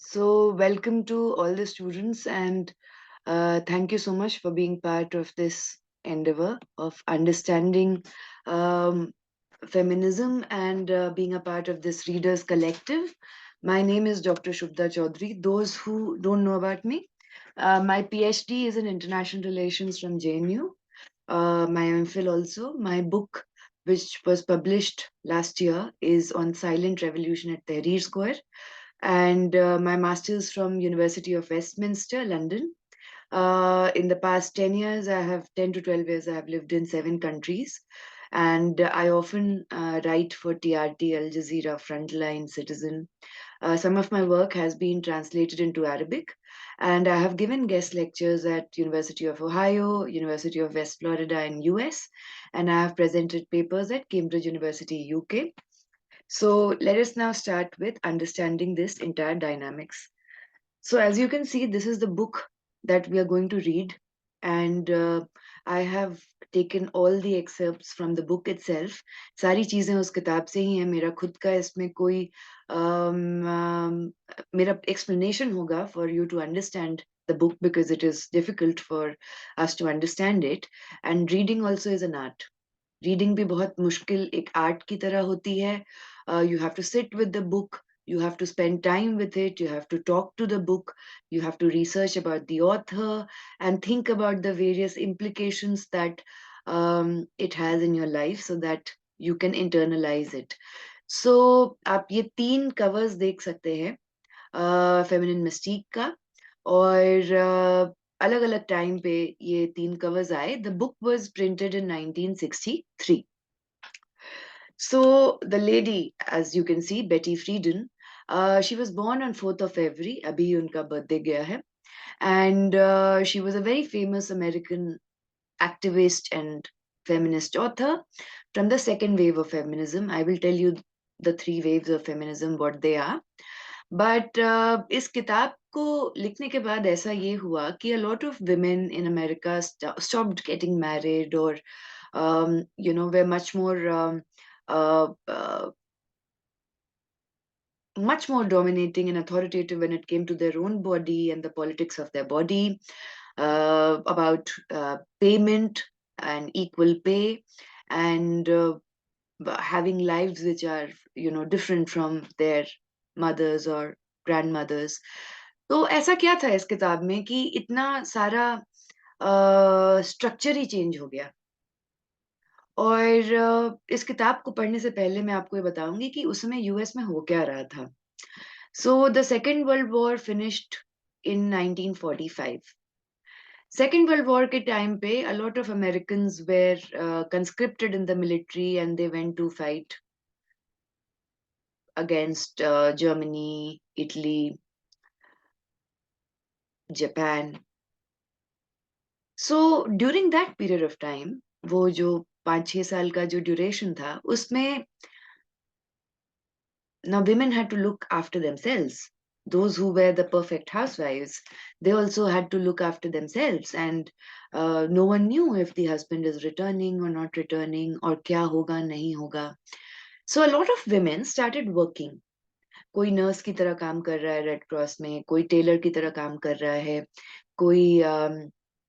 So, welcome to all the students, and thank you so much for being part of this endeavor of understanding um, feminism and being a part of this readers collective. My name is Dr. Shubda Chaudhary. Those who don't know about me, my PhD is in international relations from JNU. My MPhil also. My book, which was published last year, is on silent revolution at Tahrir Square, and my master's from University of Westminster, London. In the past 10 years, 10 to 12 years, I have lived in 7 countries. And I often write for TRT, Al Jazeera, Frontline, Citizen. Some of my work has been translated into Arabic. And I have given guest lectures at University of Ohio, University of West Florida in US. And I have presented papers at Cambridge University, UK. So let us now start with understanding this entire dynamics. So as you can see, this is the book that we are going to read, and I have taken all the excerpts from the book itself. सारी चीजें उस किताब से ही हैं. मेरा खुद का इसमें कोई मेरा explanation होगा for you to understand the book because it is difficult for us to understand it, and reading also is an art. Reading भी बहुत मुश्किल एक आर्ट की तरह होती है. You have to sit with the book, you have to spend time with it, you have to talk to the book, you have to research about the author and think about the various implications that it has in your life so that you can internalize it. So आप ये 3 covers देख सकते हैं feminine Mystique का, और अलग अलग time पे ये 3 covers आए. The book was printed in 1963. So the lady, as you can see, Betty Friedan, she was born on 4th of February. अभी उनका birthday गया है. And she was a very famous American activist and feminist author from the second wave of feminism. I will tell you the 3 waves of feminism, what they are. But इस किताब को लिखने के बाद ऐसा ये हुआ कि a lot of women in America stopped getting married, or were uh, uh, much more dominating and authoritative when it came to their own body and the politics of their body, about payment and equal pay, and having lives which are different from their mothers or grandmothers. तो ऐसा क्या था इस किताब में कि इतना सारा स्ट्रक्चर ही चेंज हो गया. और इस किताब को पढ़ने से पहले मैं आपको ये बताऊंगी कि उस समय यूएस में हो क्या रहा था. So the second world war finished in 1945. Second world war के टाइम पे a lot of Americans were conscripted in the military and they went to fight against Germany, Italy, Japan. So during that period of time, वो जो 5-6 साल का जो duration था, उसमें now women had to look after themselves. Those who were the perfect housewives, they also had to look after themselves, and no one knew if the husband is returning or not returning, or क्या होगा नहीं होगा. So a lot of women started working. कोई nurse की तरह काम कर रहा है रेड क्रॉस में, कोई टेलर की तरह काम कर रहा है, कोई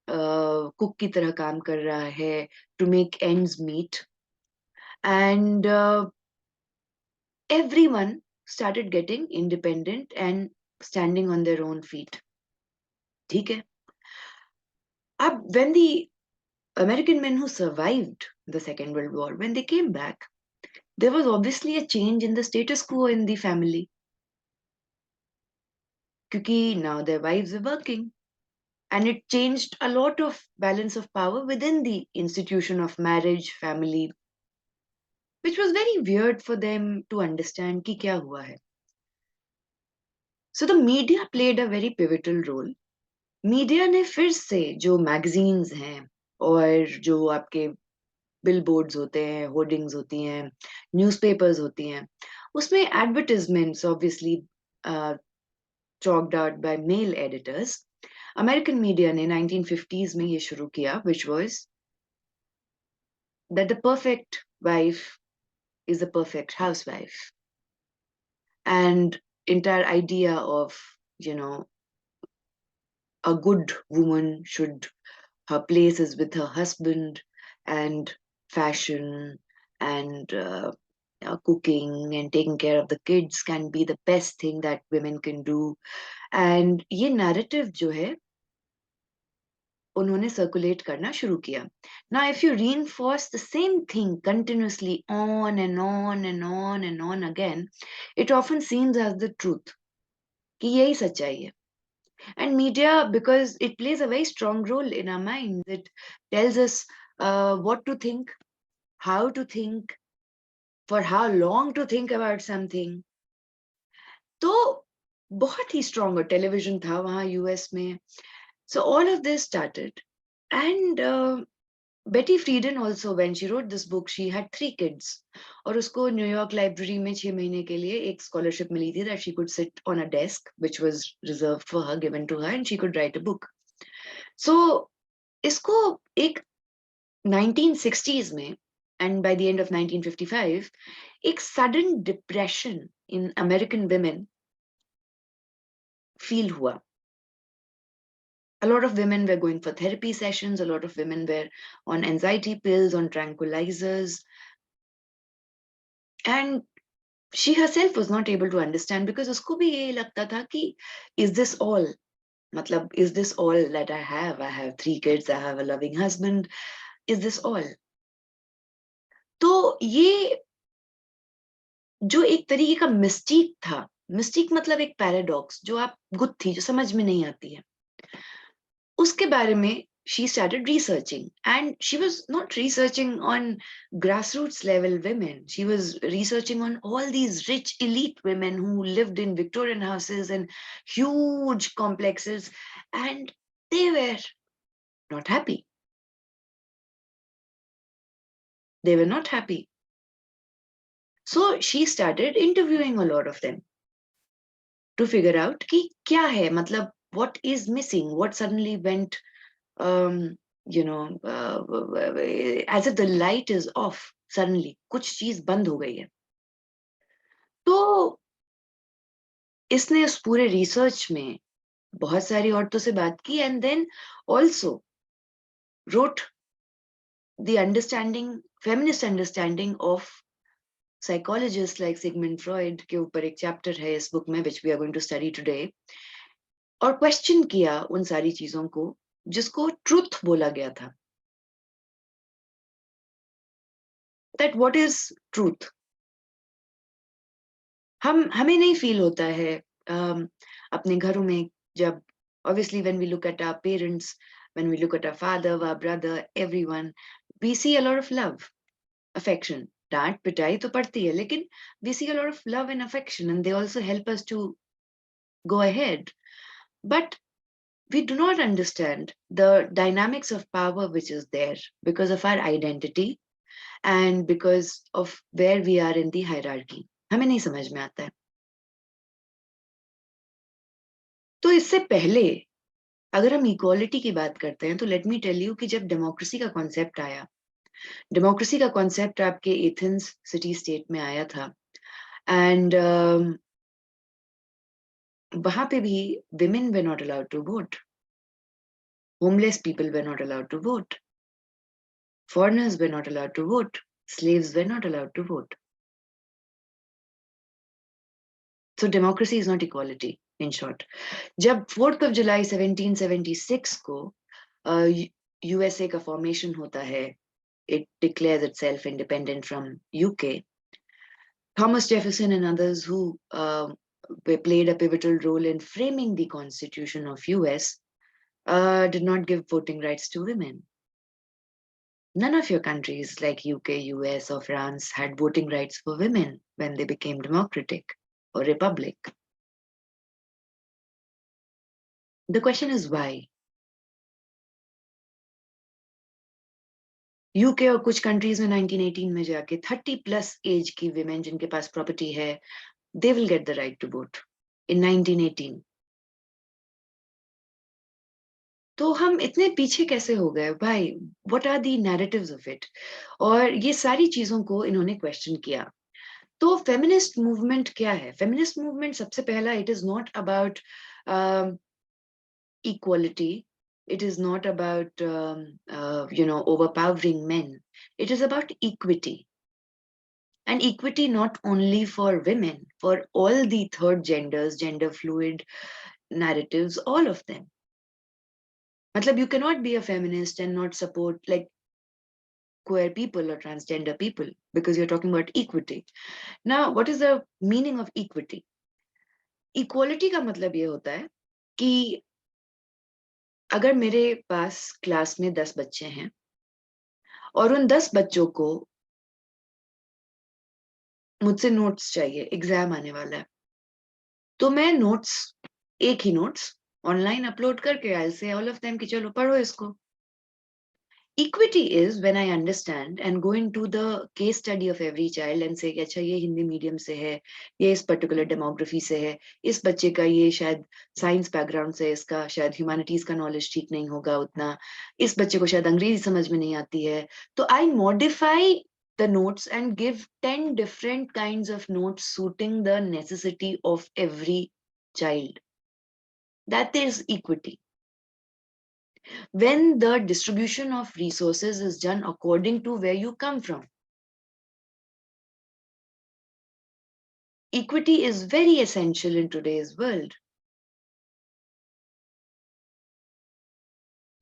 कुक की तरह काम कर रहा है, to make ends meet. And everyone started getting independent and standing on their own feet. ठीक है. अब when the American men who survived the Second World War, when they came back, there was obviously a change in the status quo in the family. क्योंकि now their wives were working. And it changed a lot of balance of power within the institution of marriage, family, which was very weird for them to understand कि क्या हुआ है. So the media played a very pivotal role. Media ने फिर से जो magazines हैं और जो आपके बिलबोर्ड्स होते हैं, होर्डिंग्स होती हैं, न्यूज़पेपर्स होती हैं, उसमें advertisements obviously chalked out by male editors. American media ने 1950s में ये शुरू किया, which was that the perfect wife is a perfect housewife. And entire idea of you know, a good woman should, her place is with her husband, and fashion and cooking and taking care of the kids can be the best thing that women can do. And ये narrative जो है उन्होंने circulate करना शुरू किया. Now if you reinforce the same thing continuously on and on and on and on again, it often seems as the truth कि यही सच्चाई है. And media, because it plays a very strong role in our minds, it tells us what to think, how to think, for how long to think about something. तो बहुत ही strong और television था वहाँ US में. So all of this started. And Betty Friedan also, when she wrote this book, she had 3 kids. और उसको New York library में 6 महीने के लिए एक scholarship मिली थी that she could sit on a desk, which was reserved for her, given to her, and she could write a book. So इसको एक 1960s में, and by the end of 1955, एक sudden depression in American women feel हुआ. A lot of women were going for therapy sessions, a lot of women were on anxiety pills, on tranquilizers, and she herself was not able to understand, because उसको भी ये लगता था कि is this all? मतलब, is this all that I have? I have 3 kids, I have a loving husband. Is this all? तो ये जो एक तरीके का मिस्टीक था, मिस्टीक मतलब एक पैराडॉक्स जो आप गुत्थी जो समझ में नहीं आती है, उसके बारे में she started researching, and she was not researching on grassroots level women. She was researching on all these rich elite women who lived in Victorian houses and huge complexes, and they were not happy. They were not happy. So she started interviewing a lot of them to figure out कि क्या है, मतलब what is missing, what suddenly went you know as if the light is off suddenly, कुछ चीज बंद हो गई है. तो इसने उस पूरे रिसर्च में बहुत सारी औरतों से बात की, and then also wrote the understanding, feminist understanding of psychologists like Sigmund Freud के ऊपर एक चैप्टर है इस बुक में, which we are going to study today, और क्वेश्चन किया उन सारी चीजों को जिसको ट्रूथ बोला गया था. That what is truth? हमें नहीं फील होता है अपने घरों में, जब obviously when we look at our parents, when we look at our father, our brother, everyone, we see a lot of love, affection. डांट पिटाई तो पड़ती है, लेकिन we see a lot of love and affection, and they also help us to go ahead. But we do not understand the dynamics of power which is there because of our identity and because of where we are in the hierarchy. हमें नहीं समझ में आता है. तो इससे पहले अगर हम इक्वालिटी की बात करते हैं, तो लेट मी टेल यू कि जब डेमोक्रेसी का कॉन्सेप्ट आया, डेमोक्रेसी का कॉन्सेप्ट आपके एथेंस सिटी स्टेट में आया था, एंड वहां पे भी women were not allowed to vote, homeless people were not allowed to vote, foreigners were not allowed to vote, slaves were not allowed to vote. So democracy is not equality, in short. जब 4th of July 1776 को USA का formation होता है, it declares itself independent from UK. Thomas Jefferson and others who played a pivotal role in framing the Constitution of US did not give voting rights to women. None of your countries like UK, US, or France had voting rights for women when they became democratic or republic. The question is why? UK और कुछ countries में 1918 में जाके 30+ as की women जिनके पास property है, they will get the right to vote in 1918. तो हम इतने पीछे कैसे हो गए भाई? What are the narratives of it? और ये सारी चीजों को इन्होंने क्वेश्चन किया. तो फेमिनिस्ट मूवमेंट क्या है? फेमिनिस्ट मूवमेंट सबसे पहला, it is not about equality. It is not about overpowering men. It is about equity, and equity not only for women, for all the third genders, gender fluid narratives, all of them. Matlab, you cannot be a feminist and not support like queer people or transgender people, because you're talking about equity. Now, what is the meaning of equity? Equality का मतलब ये होता है कि अगर मेरे पास class में 10 बच्चे हैं और उन 10 बच्चों को मुझसे नोट्स चाहिए, एग्जाम आने वाला है, तो मैं नोट्स, एक ही नोट्स ऑनलाइन अपलोड करके आई से ऑल ऑफ देम कि चलो पढ़ो इसको. Equity is when I understand and go into the case study of every child and say कि अच्छा ये हिंदी मीडियम से है, ये इस पर्टिकुलर डेमोग्राफी से है, इस बच्चे का ये शायद साइंस बैकग्राउंड से, इसका शायद ह्यूमैनिटीज का नॉलेज ठीक नहीं होगा उतना, इस बच्चे को शायद अंग्रेजी समझ में नहीं आती है, तो आई modify the notes and give 10 different kinds of notes suiting the necessity of every child. That is equity. When the distribution of resources is done according to where you come from. Equity is very essential in today's world.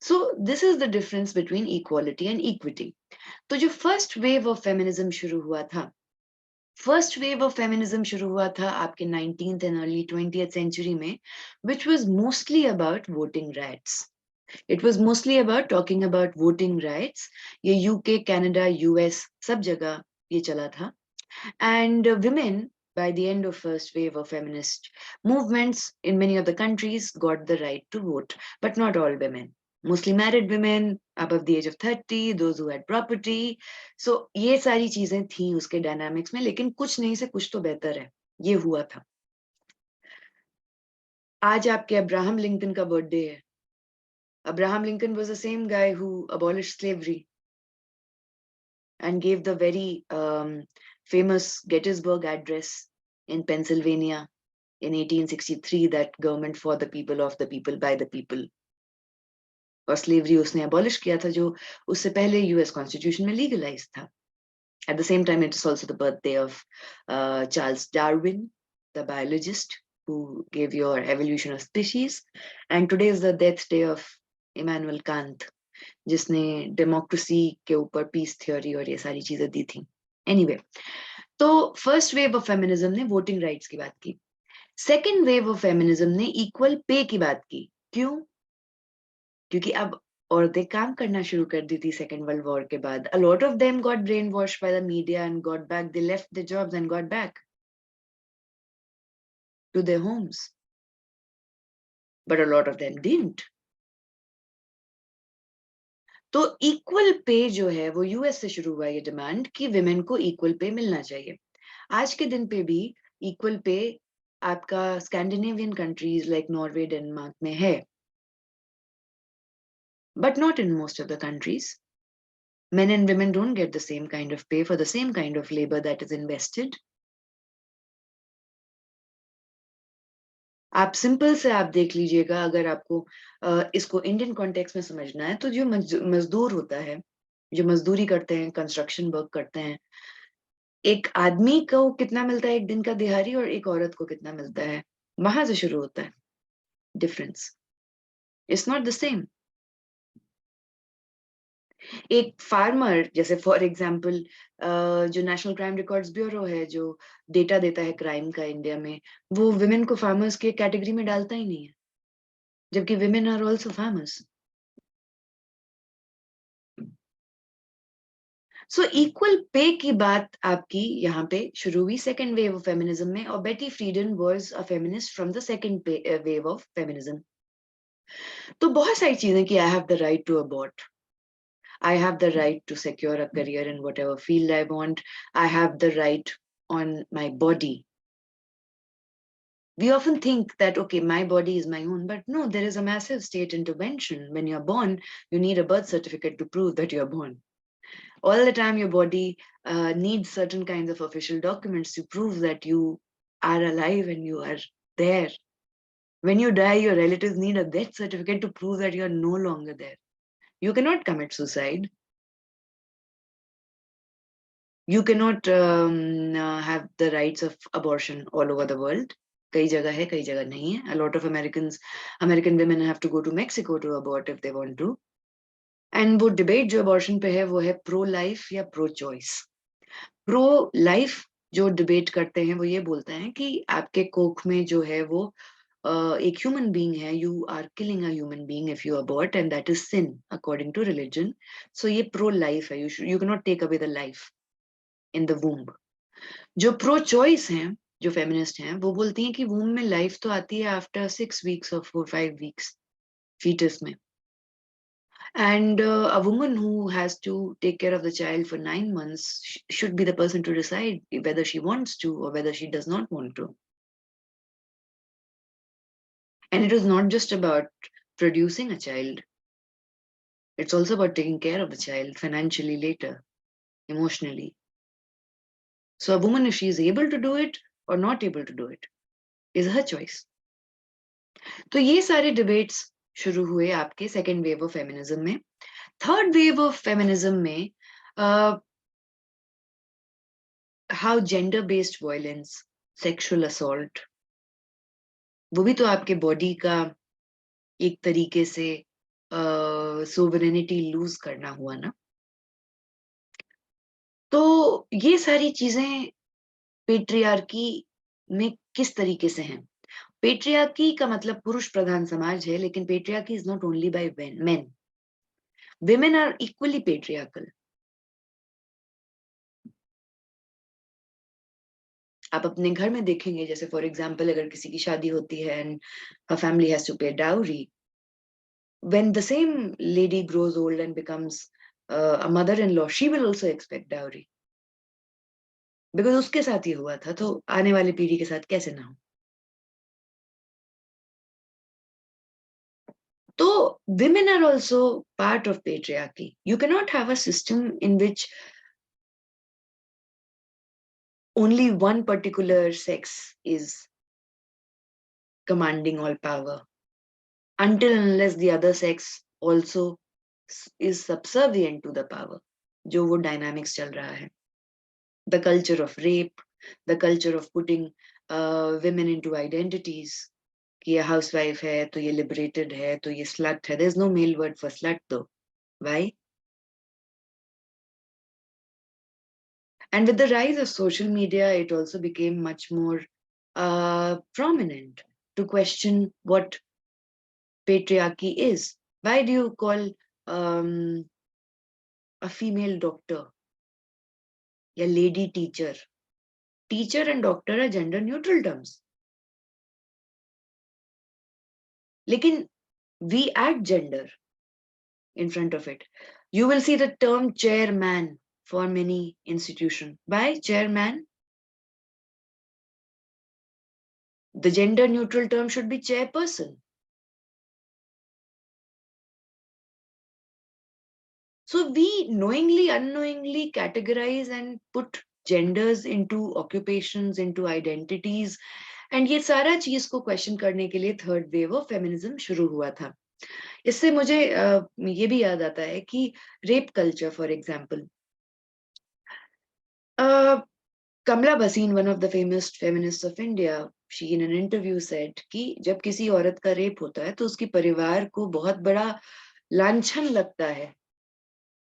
So this is the difference between equality and equity. तो जो first wave of feminism शुरू हुआ था, first wave of feminism शुरू हुआ था आपके 19th and early 20th century में, which was mostly about voting rights. It was mostly about talking about voting rights. ये UK, Canada, US सब जगह ये चला था. And women, by the end of first wave of feminist movements in many of the countries, got the right to vote, but not all women. Mostly married women above the age of 30, those who had property. So ये सारी चीजें थी उसके dynamics में, लेकिन कुछ नहीं से कुछ तो बेहतर है, ये हुआ था. आज आपके अब्राहम लिंकन का बर्थडे है. Abraham Lincoln was the same guy who abolished slavery and gave the very famous Gettysburg Address in Pennsylvania in 1863, that government for the people, of the people, by the people. और slavery उसने abolish किया था, जो उससे पहले US Constitution में legalized था. At the same time, it is also the birthday of Charles Darwin, the biologist who gave your evolution of species. And today is the death day of Immanuel Kant, जिसने democracy के ऊपर piece theory और ये सारी चीजें दी थी. Anyway, तो first wave of feminism ने वोटिंग राइट्स की बात की. सेकेंड वेव ऑफ फेमिनिज्म ने इक्वल पे की बात की. क्यों? क्योंकि अब औरतें काम करना शुरू कर दी थी सेकेंड वर्ल्ड वॉर के बाद. A lot of them got brain wash by the media and got back, they left the jobs and got back to their homes, but a lot of them didn't. तो equal pay जो है वो US से शुरू हुआ ये demand कि women को इक्वल पे मिलना चाहिए. आज के दिन पे भी इक्वल पे आपका Scandinavian countries like Norway, Denmark में है, but not in most of the countries. Men and women don't get the same kind of pay for the same kind of labor that is invested. आप simple से आप देख लीजिएगा, अगर आपको इसको इंडियन कॉन्टेक्स्ट में समझना है, तो जो मजदूर होता है, जो मजदूरी करते हैं, कंस्ट्रक्शन वर्क करते हैं, एक आदमी को कितना मिलता है एक दिन का दिहाड़ी और एक औरत को कितना मिलता है, वहां से शुरू होता है difference. It's not the same. एक फार्मर, जैसे फॉर एग्जांपल जो नेशनल क्राइम रिकॉर्ड्स ब्यूरो है, जो डेटा देता है क्राइम का इंडिया में, वो विमेन को फार्मर्स के कैटेगरी में डालता ही नहीं है, जबकि women are also farmers. So equal pay की बात आपकी यहाँ पे शुरू हुई सेकेंड वेव ऑफ फेमिनिज्म में, और Betty Friedan was a feminist from the second wave of feminism. तो बहुत सारी चीजें कि I have the right to abort, I have the right to secure a career in whatever field I want. I have the right on my body. We often think that, okay, my body is my own, but no, there is a massive state intervention. When you're born, you need a birth certificate to prove that you're born. All the time your body needs certain kinds of official documents to prove that you are alive and you are there. When you die, your relatives need a death certificate to prove that you are no longer there. You cannot commit suicide. You cannot have the rights of abortion all over the world. कई जगह है, कई जगह नहीं है. A lot of American women have to go to Mexico to abort if they want to. And वो debate जो abortion पे है, वो है pro life या pro choice. Pro life जो debate करते हैं, वो ये बोलते हैं कि आपके कोख में जो है वो एक human being है, you are killing a human being if you abort, and that is sin according to religion. So ये pro life है. You cannot take away the life in the womb. जो प्रो चॉइस हैं, जो feminist हैं, वो बोलती हैं कि वूम में लाइफ तो आती है आफ्टर 6 weeks और 4-5 weeks fetus में. And a woman who has to take care of the child for 9 months should be the person to decide whether she wants to or whether she does not want to. And it is not just about producing a child. It's also about taking care of the child financially later, emotionally. So a woman, if she is able to do it or not able to do it, is her choice. तो ये सारे debates शुरू हुए आपके second wave of feminism में. Third wave of feminism में how gender based violence, sexual assault, वो भी तो आपके बॉडी का एक तरीके से सोवरेनिटी लूज करना हुआ ना. तो ये सारी चीजें पेट्रियार्की में किस तरीके से हैं. पेट्रियार्की का मतलब पुरुष प्रधान समाज है, लेकिन patriarchy is not only by main. Women are equally patriarchal. आप अपने घर में देखेंगे, जैसे फॉर एग्जाम्पल अगर किसी की शादी होती है and her family has to pay dowry, when the same lady grows old and becomes a mother-in-law, she will also expect dowry. Because उसके साथ ये हुआ था, तो आने वाली पीढ़ी के साथ कैसे ना हो. तो women are also part of patriarchy. You cannot have a system in which only one particular sex is commanding all power, until unless the other sex also is subservient to the power. जो वो dynamics चल रहा है. The culture of rape, the culture of putting women into identities. कि ये housewife है, तो ये liberated है, तो ये slut है. There's no male word for slut though. Why? And with the rise of social media, it also became much more prominent to question what patriarchy is. Why do you call a female doctor या lady teacher? Teacher and doctor are gender neutral terms. लेकिन we add gender in front of it. You will see the term chairman for many institutions. Why chairman? The gender neutral term should be chairperson. So we knowingly, unknowingly categorize and put genders into occupations, into identities, and ये सारा चीज को question करने के लिए third wave of feminism शुरू हुआ था. इससे मुझे ये भी याद आता है कि rape culture for example, Kamla Bhasin, one of the famous feminist of India, she in an interview said कि जब किसी औरत का रेप होता है तो उसकी परिवार को बहुत बड़ा लांछन लगता है.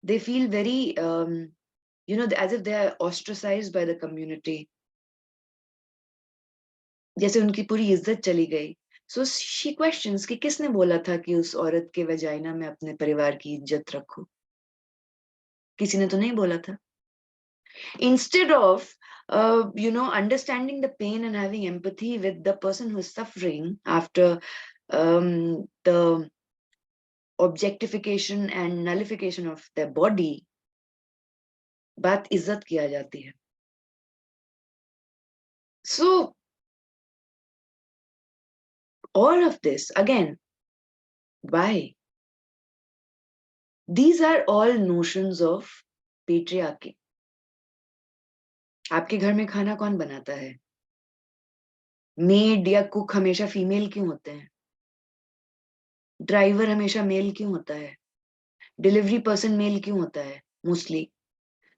They feel very as if they are ostracized by the community. जैसे उनकी पूरी इज्जत चली गई. So she questions कि किसने बोला था कि उस औरत के वजाइना में अपने परिवार की इज्जत रखो. किसी ने तो नहीं बोला था. Instead of understanding the pain and having empathy with the person who is suffering after the objectification and nullification of their body, बात इज्जत किया जाती है. So all of this, again, why? These are all notions of patriarchy. आपके घर में खाना कौन बनाता है? मेड या कुक हमेशा फीमेल क्यों होते हैं? ड्राइवर हमेशा मेल क्यों होता है? डिलीवरी पर्सन मेल क्यों होता है मोस्टली?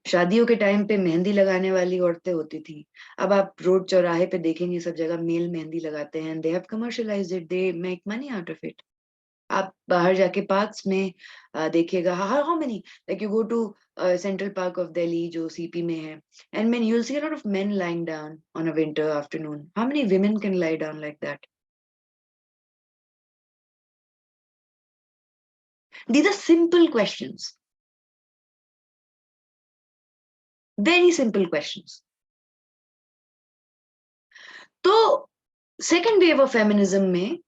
शादियों के टाइम पे मेहंदी लगाने वाली औरतें होती थी। अब आप रोड चौराहे पे देखेंगे सब जगह मेल मेहंदी लगाते हैं। They have commercialized it, they make money out of it. आप बाहर जाके पार्क्स में देखिएगा, how many, like you go to Central Park of Delhi जो सीपी में है, and man you will see a lot of men lying down on a winter afternoon. How many women can lie down like that? These are simple questions, very simple questions. तो second wave of feminism में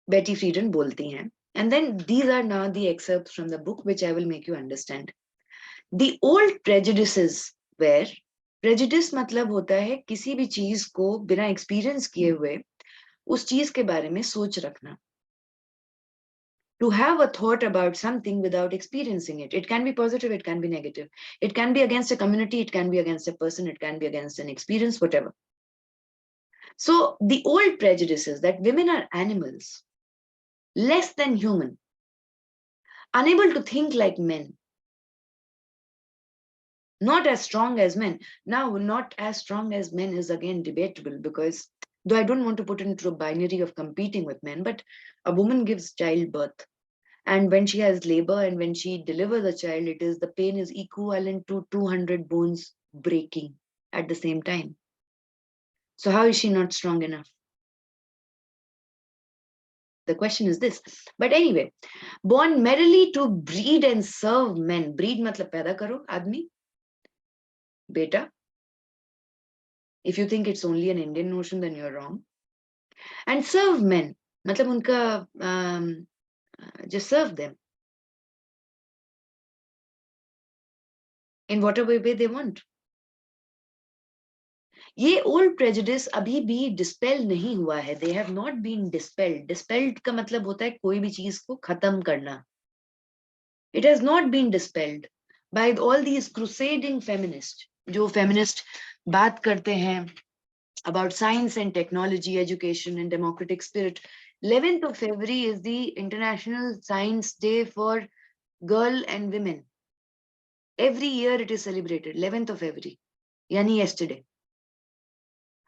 बेटी फ्रीडन बोलती हैं, and then these are now the excerpts from the book which I will make you understand. The old prejudices were, prejudice मतलब होता है किसी भी चीज को बिना एक्सपीरियंस किए हुए उस चीज के बारे में सोच रखना. To have a thought about something without experiencing it. It can be positive, it can be negative. It can be against a community, it can be against a person, it can be against an experience, whatever. So the old prejudices that women are animals, less than human, unable to think like men, not as strong as men. Now, not as strong as men is again debatable, because though I don't want to put it into a binary of competing with men, but a woman gives childbirth. And when she has labor and when she delivers a child, the pain is equivalent to 200 bones breaking at the same time. So how is she not strong enough? The question is this. But anyway, born merely to breed and serve men. Breed matlab paida karo, admi, beta. If you think it's only an Indian notion, then you're wrong. And serve men, matlab unka, just serve them in whatever way they want. ये old prejudice अभी भी dispel नहीं हुआ है. They have not been dispelled. Dispelled का मतलब होता है कोई भी चीज को खत्म करना. It has not been dispelled by all these crusading feminist, जो फेमिनिस्ट बात करते हैं about science and technology, education and democratic spirit. 11th of February is the International Science Day for Girl and Women. Every year it is celebrated, 11th of February, yani yesterday.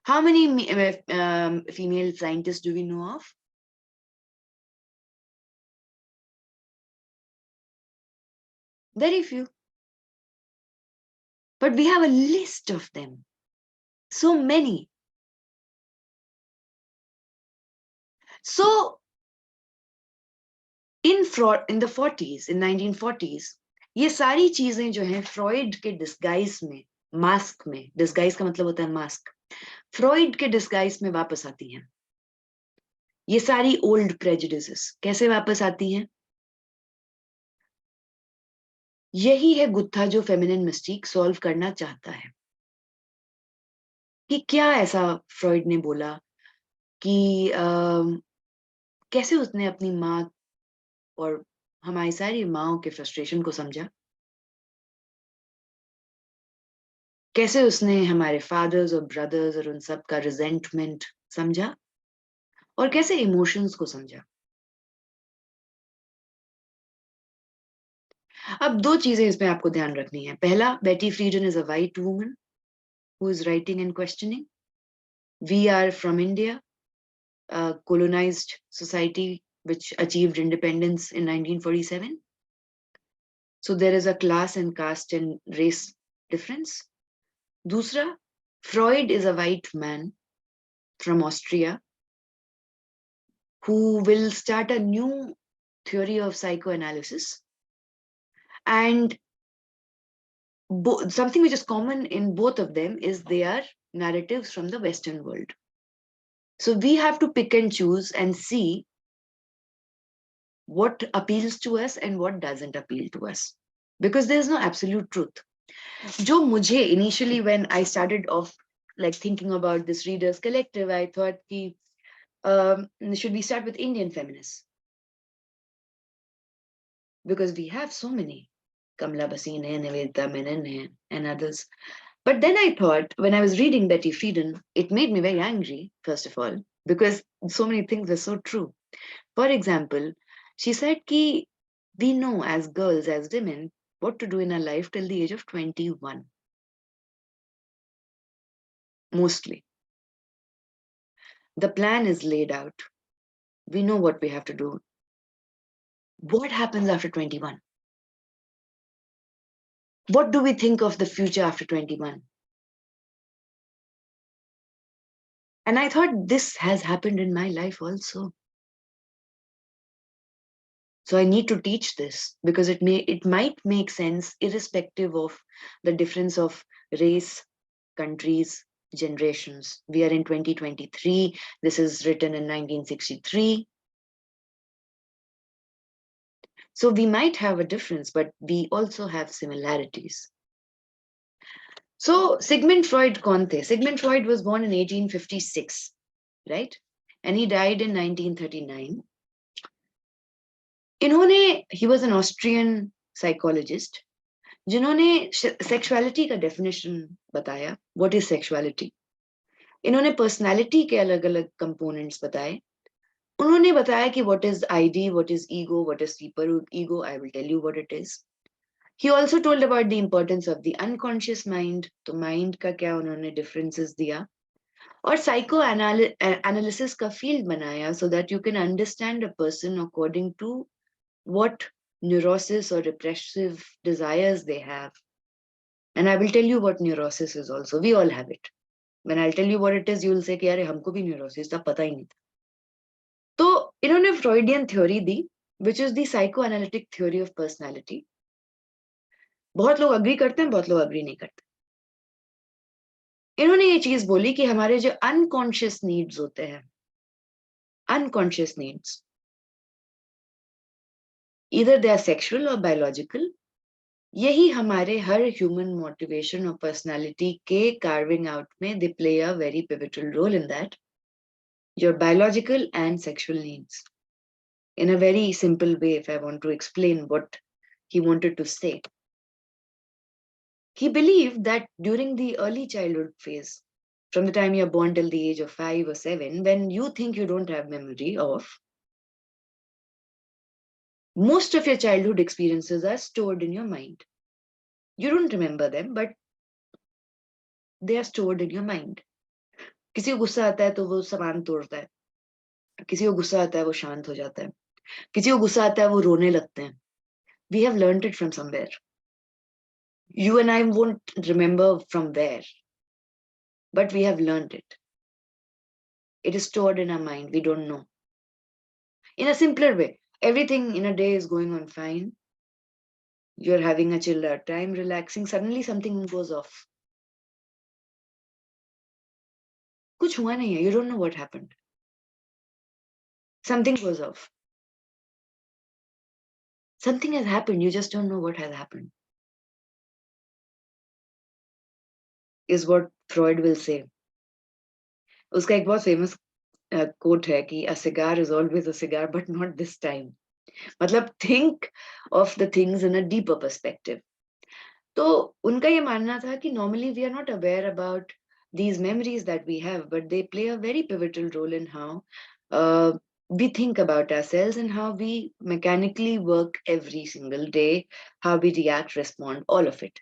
How many female scientists do we know of? Very few. But we have a list of them. So many. So in the 40s, in 1940s, ये सारी चीजें जो हैं Freud के disguise में, mask में, disguise का मतलब होता है मास्क, फ्रॉइड के डिस्गाइज में वापस आती हैं. ये सारी ओल्ड प्रेजुडिसेस कैसे वापस आती हैं? यही है गुत्था जो फेमिनिन मिस्टीक सॉल्व करना चाहता है. कि क्या ऐसा फ्रॉइड ने बोला कि कैसे उसने अपनी माँ और हमारी सारी माँओं के फ्रस्ट्रेशन को समझा, कैसे उसने हमारे फादर्स और ब्रदर्स और उन सब का रिजेंटमेंट समझा, और कैसे इमोशंस को समझा. अब दो चीजें इसमें आपको ध्यान रखनी है. पहला, Betty Friedan is a white woman who is writing and questioning. We are from India, colonized society which achieved independence in 1947. So there is a class and caste and race difference. Dusra, Freud is a white man from Austria who will start a new theory of psychoanalysis, and something which is common in both of them is they are narratives from the Western world. So we have to pick and choose and see what appeals to us and what doesn't appeal to us, because there is no absolute truth. जो मुझे initially when I started off like thinking about this readers collective, I thought कि should we start with Indian feminists, because we have so many. Kamla Bhasin hai, Nivedita Menon hai, and others. But then I thought, when I was reading Betty Friedan, it made me very angry, first of all, because so many things were so true. For example, she said ki we know as girls, as women, what to do in our life till the age of 21, mostly. The plan is laid out. We know what we have to do. What happens after 21? What do we think of the future after 21? And I thought this has happened in my life also. So I need to teach this because it might make sense irrespective of the difference of race, countries, generations. We are in 2023. This is written in 1963. So we might have a difference, but we also have similarities. So Sigmund Freud कौन थे? Sigmund Freud was born in 1856, right? And he died in 1939. He was an Austrian psychologist जिन्होंने sexuality का definition बताया. What is sexuality? इन्होंने personality के अलग अलग components बताए. उन्होंने बताया कि what is ID, what is ego, what is super ego. I will tell you what it is. He also told about the importance of the unconscious mind. तो mind का क्या उन्होंने डिफरेंसेस दिया और साइको एनालिसिस का field बनाया so that you can understand a person according to what neurosis or repressive desires they have. And I will tell you what neurosis is also. We all have it. When I'll tell you what it is, you will say कि अरे हमको भी neurosis था, पता ही नहीं था. तो इन्होंने Freudian theory the, which is the psychoanalytic theory of personality. बहुत लोग अग्री करते हैं, बहुत लोग अग्री नहीं करते. इन्होंने ये चीज बोली कि हमारे जो अनकॉन्शियस नीड्स होते हैं, unconscious needs, either they are sexual or biological, यही हमारे हर ह्यूमन मोटिवेशन और पर्सनालिटी के कार्विंग आउट में they play a very pivotal role in that your biological and sexual needs. In a very simple way, if I want to explain what he wanted to say, he believed that during the early childhood phase, from the time you're born till the age of 5 or 7, when you think you don't have memory of, most of your childhood experiences are stored in your mind. You don't remember them, but they are stored in your mind. किसी को गुस्सा आता है तो वो सामान तोड़ता है, किसी को गुस्सा आता है वो शांत हो जाता है, किसी को गुस्सा आता है वो रोने लगते हैं. We have learned it from somewhere. You and I won't remember from where, but we have learned it. It is stored in our mind. We don't know. In a simpler way, everything in a day is going on fine. You're having a chilled out time, relaxing. Suddenly something goes off. कुछ हुआ नहीं है. You don't know what happened. Something goes off. Something has happened. You just don't know what has happened. Is what Freud will say. उसका एक बहुत famous quote है कि a cigar is always a cigar, but not this time. मतलब think of the things in a deeper perspective. तो उनका ये मानना था कि normally we are not aware about these memories that we have, but they play a very pivotal role in how we think about ourselves and how we mechanically work every single day, how we react, respond, all of it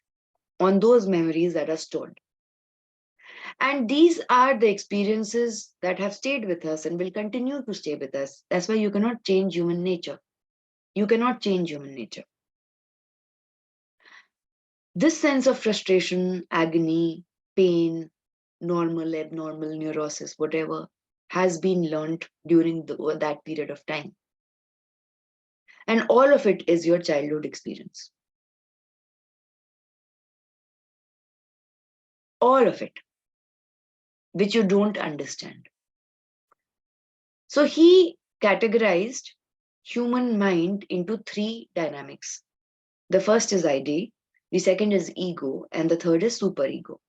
on those memories that are stored. And these are the experiences that have stayed with us and will continue to stay with us. That's why you cannot change human nature. You cannot change human nature. This sense of frustration, agony, pain, normal, abnormal, neurosis, whatever, has been learned during that period of time. And all of it is your childhood experience. All of it, which you don't understand. So he categorized human mind into three dynamics. The first is ID, the second is ego, and the third is superego.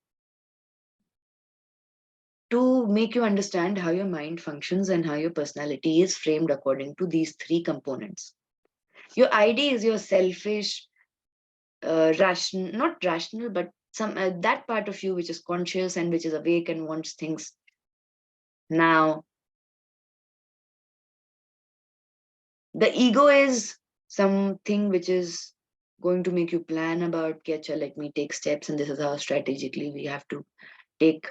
To make you understand how your mind functions and how your personality is framed according to these three components. Your ID is your selfish, not rational, but some that part of you which is conscious and which is awake and wants things now. The ego is something which is going to make you plan about, catch, let me take steps, and this is how strategically we have to take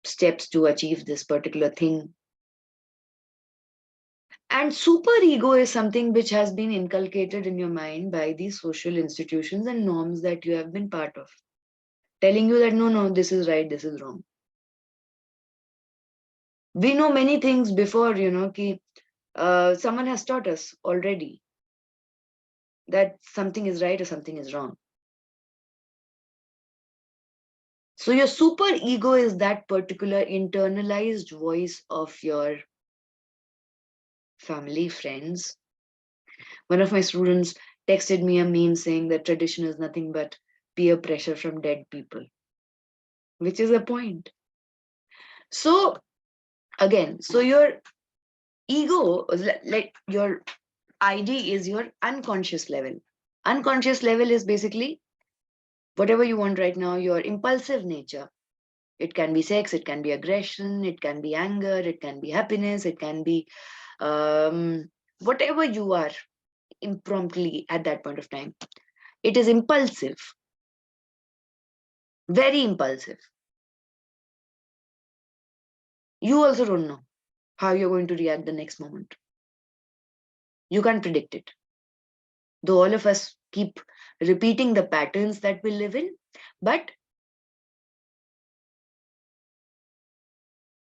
steps to achieve this particular thing. And super ego is something which has been inculcated in your mind by these social institutions and norms that you have been part of, telling you that no, this is right, this is wrong. We know many things before, someone has taught us already that something is right or something is wrong. So your super ego is that particular internalized voice of your family, friends. One of my students texted me a meme saying that tradition is nothing but peer pressure from dead people, which is the point. So again, so your ego, like your ID is your unconscious level. Unconscious level is basically whatever you want right now, your impulsive nature. It can be sex, it can be aggression, it can be anger, it can be happiness, it can be whatever you are impromptu at that point of time. It is impulsive, very impulsive. You also don't know how you're going to react the next moment. You can't predict it. Though all of us keep repeating the patterns that we live in, but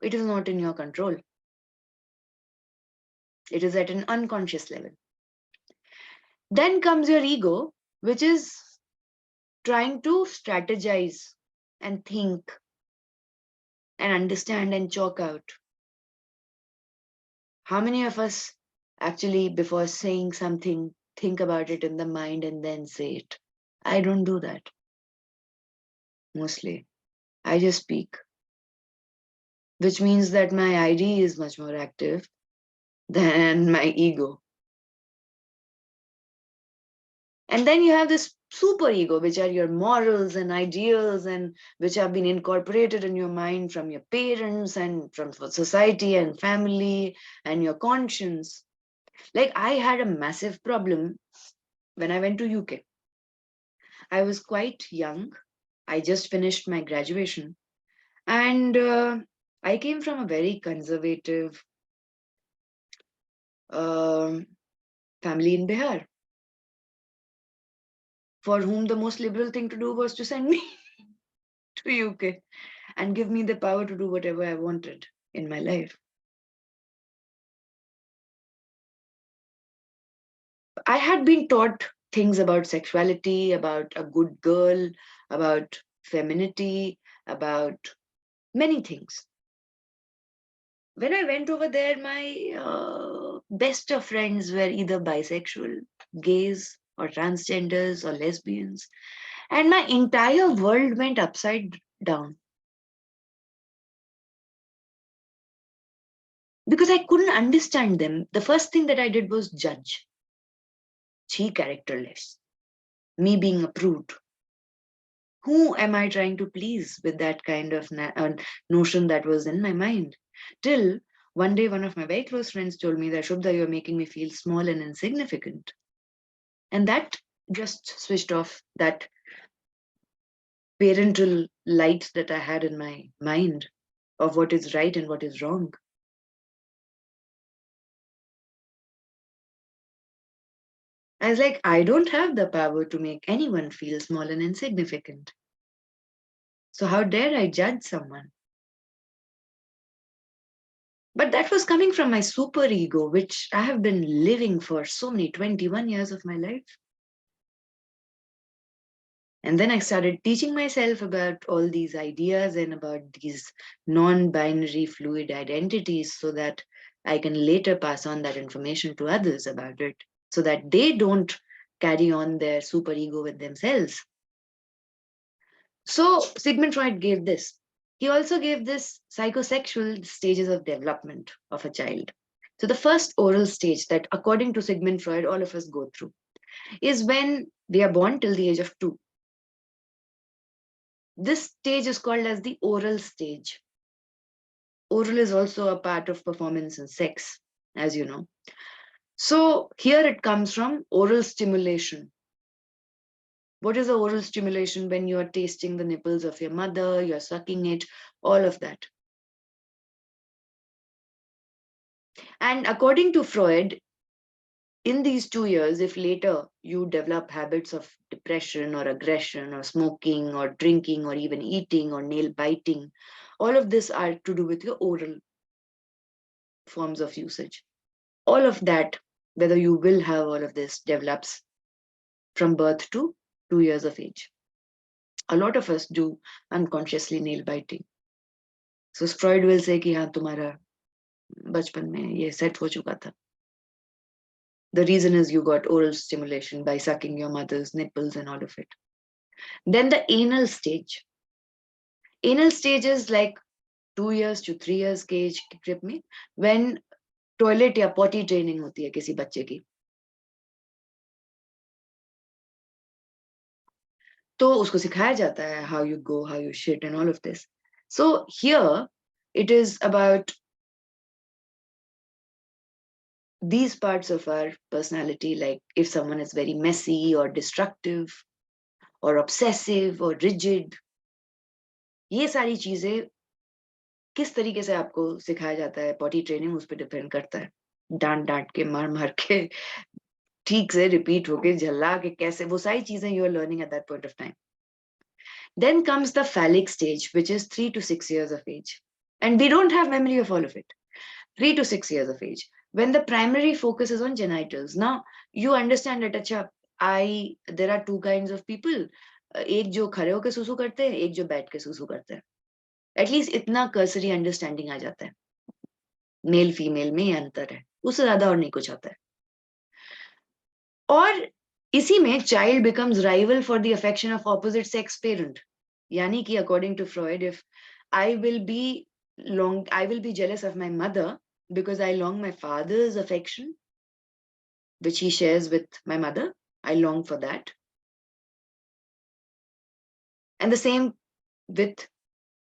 it is not in your control. It is at an unconscious level. Then comes your ego, which is trying to strategize and think and understand and chalk out. How many of us actually, before saying something, think about it in the mind and then say it? I don't do that. Mostly. I just speak. Which means that my ID is much more active than my ego. And then you have this super ego, which are your morals and ideals, and which have been incorporated in your mind from your parents and from society and family and your conscience. Like I had a massive problem when I went to UK. I was quite young. I just finished my graduation. And I came from a very conservative family in Bihar, for whom the most liberal thing to do was to send me to UK and give me the power to do whatever I wanted in my life. I had been taught things about sexuality, about a good girl, about femininity, about many things. When I went over there, my best of friends were either bisexual, gays, or transgenders, or lesbians. And my entire world went upside down. Because I couldn't understand them. The first thing that I did was judge. She characterless. Me being a prude. Who am I trying to please with that kind of notion that was in my mind? Till one day, one of my very close friends told me that, Shubda, you're making me feel small and insignificant. And that just switched off that parental light that I had in my mind of what is right and what is wrong. I was like, I don't have the power to make anyone feel small and insignificant. So how dare I judge someone? But that was coming from my super ego, which I have been living for so many 21 years of my life. And then I started teaching myself about all these ideas and about these non-binary fluid identities so that I can later pass on that information to others about it so that they don't carry on their super ego with themselves. So Sigmund Freud gave this. He also gave this psychosexual stages of development of a child. So the first oral stage that, according to Sigmund Freud, all of us go through is when They are born till the age of 2. This stage is called as the oral stage. Oral is also a part of performance and sex, as you know. So here it comes from oral stimulation. What is the oral stimulation? When you are tasting the nipples of your mother, you're sucking it, all of that. And according to Freud, in these 2 years, if later you develop habits of depression or aggression or smoking or drinking or even eating or nail biting, all of this are to do with your oral forms of usage. All of that, whether you will have all of this, develops from birth to 2 years of age. A lot of us do unconsciously nail biting. So Freud will say कि हाँ तुम्हारा बचपन में ये set हो चुका था. The reason is you got oral stimulation by sucking your mother's nipples and all of it. Then the anal stage. Anal stage is like 2 years to 3 years के age grip में, when toilet या potty training होती है किसी बच्चे की. तो उसको सिखाया जाता है how you go, how you shit and all of this. So here it is about these parts of our personality, like if someone is very messy or destructive or obsessive or rigid, ये सारी चीजें किस तरीके से आपको सिखाया जाता है potty training उस पर डिपेंड करता है. डांट डांट के मार मार के ठीक से रिपीट होके झल्ला के कैसे, वो सारी चीजें you are learning at that point of time. Then comes the phallic stage, which is 3 to 6 years of age. And we don't have memory of all of it. 3 to 6 years of age, when the primary focus is on genitals. Now, you understand that अच्छा, there are two kinds of people. एक जो खड़े होके सुसु करते हैं, एक जो बैठ के सुसु करते हैं. At least इतना cursory understanding आ जाता है. Male female में ये अंतर है. उससे ज़्यादा और नहीं कुछ आता है. और इसी में child becomes rival for the affection of opposite sex parent. यानी कि according to Freud, if I will be jealous of my mother because I long my father's affection, which he shares with my mother. I long for that. And the same with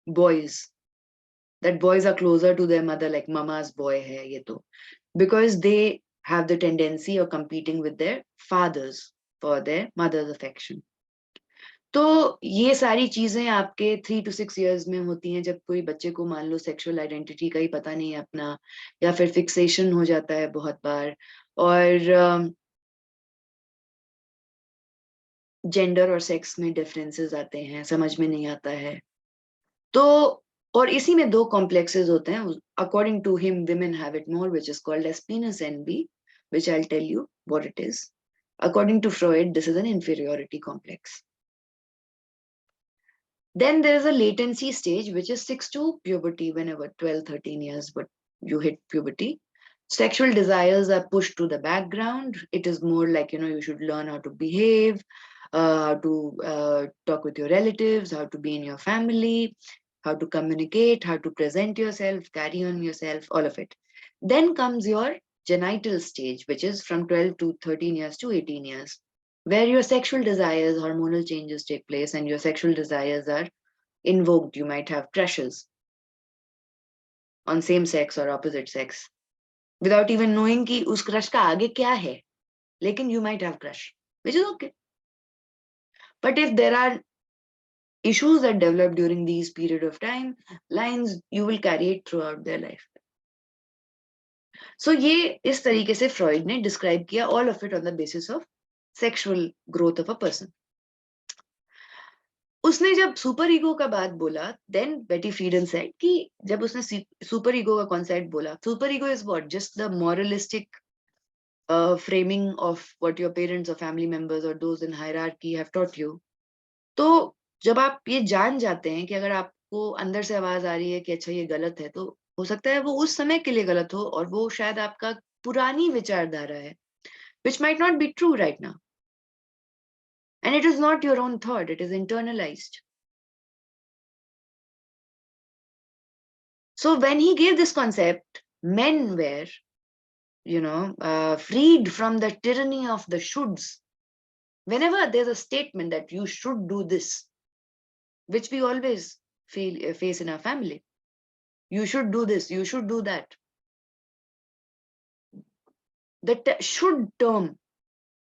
boys. That boys are closer to their mother, like mama's boy hai ye to, because they have the tendency of competing with their fathers for their mother's affection. तो ये सारी चीजें आपके 3 to 6 years में होती हैं, जब कोई बच्चे को मान लो सेक्सुअल आइडेंटिटी का ही पता नहीं है अपना, या फिर फिक्सेशन हो जाता है बहुत बार, और जेंडर और सेक्स में डिफरेंसेस आते हैं, समझ में नहीं आता है. तो और इसी में दो कॉम्प्लेक्सेस होते हैं. According to him women have it more, which is called as penis envy, which I'll tell you what it is. According to Freud, this is an inferiority complex. Then there is a latency stage, which is 6 to puberty, whenever 12, 13 years, but you hit puberty. Sexual desires are pushed to the background. It is more like, you should learn how to behave, how to talk with your relatives, how to be in your family, how to communicate, how to present yourself, carry on yourself, all of it. Then comes your genital stage, which is from 12 to 13 years to 18 years, where your sexual desires, hormonal changes take place, and your sexual desires are invoked. You might have crushes on same sex or opposite sex without even knowing कि उस crush का आगे क्या है. लेकिन you might have crush, which is okay. But if there are issues that develop during these period of time, lines, you will carry it throughout their life. So ये इस तरीके से Freud ने describe किया, all of it on the basis of sexual growth of a person. उसने जब super ego का बात बोला, then Betty Friedan said कि जब उसने सुपर ईगो का कॉन्सेप्ट बोला, super ego is what? Just the moralistic framing of what your parents or family members or those in hierarchy have taught you. तो जब आप ये जान जाते हैं कि अगर आपको अंदर से आवाज आ रही है कि अच्छा ये गलत है, तो हो सकता है वो उस समय के लिए गलत हो, और वो शायद आपका पुरानी विचारधारा है, which might not be true right now. And it is not your own thought, it is internalized. So when he gave this concept, men were, freed from the tyranny of the shoulds. Whenever there's a statement that you should do this, which we always face in our family, you should do this, you should do that. The should term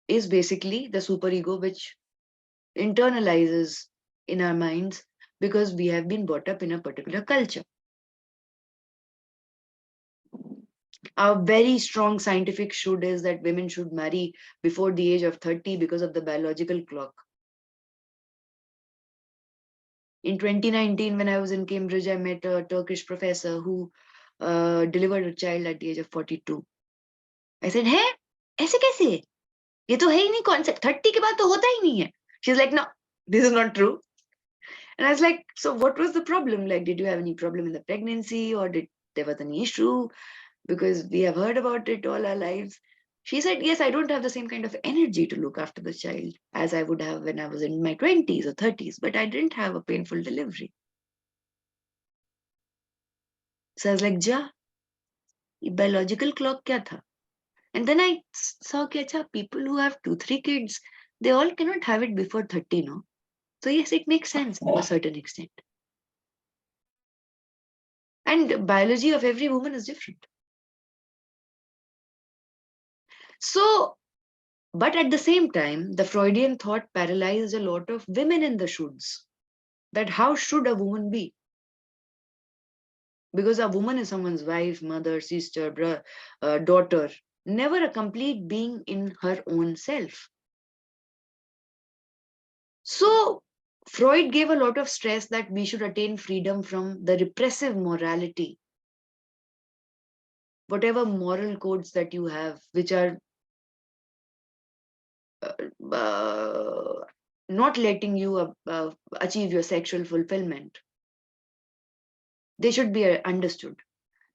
is basically the superego, which internalizes in our minds because we have been brought up in a particular culture. A very strong scientific should is that women should marry before the age of 30 because of the biological clock. In 2019, when I was in Cambridge, I met a Turkish professor who delivered a child at the age of 42. I said, "Hey, ऐसे कैसे? ये तो है ही नहीं concept. 30 के बाद तो होता ही नहीं है." She's like, "No, this is not true." And I was like, "So what was the problem? Like, did you have any problem in the pregnancy, or did there was any issue? Because we have heard about it all our lives." She said, "Yes, I don't have the same kind of energy to look after the child as I would have when I was in my 20s or 30s, but I didn't have a painful delivery." So I was like, "Ja, biological clock kya tha?" And then I saw कि अच्छा, people who have 2-3 kids, they all cannot have it before 30, no? So yes, it makes sense to a certain extent. And biology of every woman is different. So, but at the same time, the Freudian thought paralyzed a lot of women in the shoulds. That how should a woman be? Because a woman is someone's wife, mother, sister, brother, daughter, never a complete being in her own self. So Freud gave a lot of stress that we should attain freedom from the repressive morality, whatever moral codes that you have, which are uh, not letting you achieve your sexual fulfillment. They should be understood.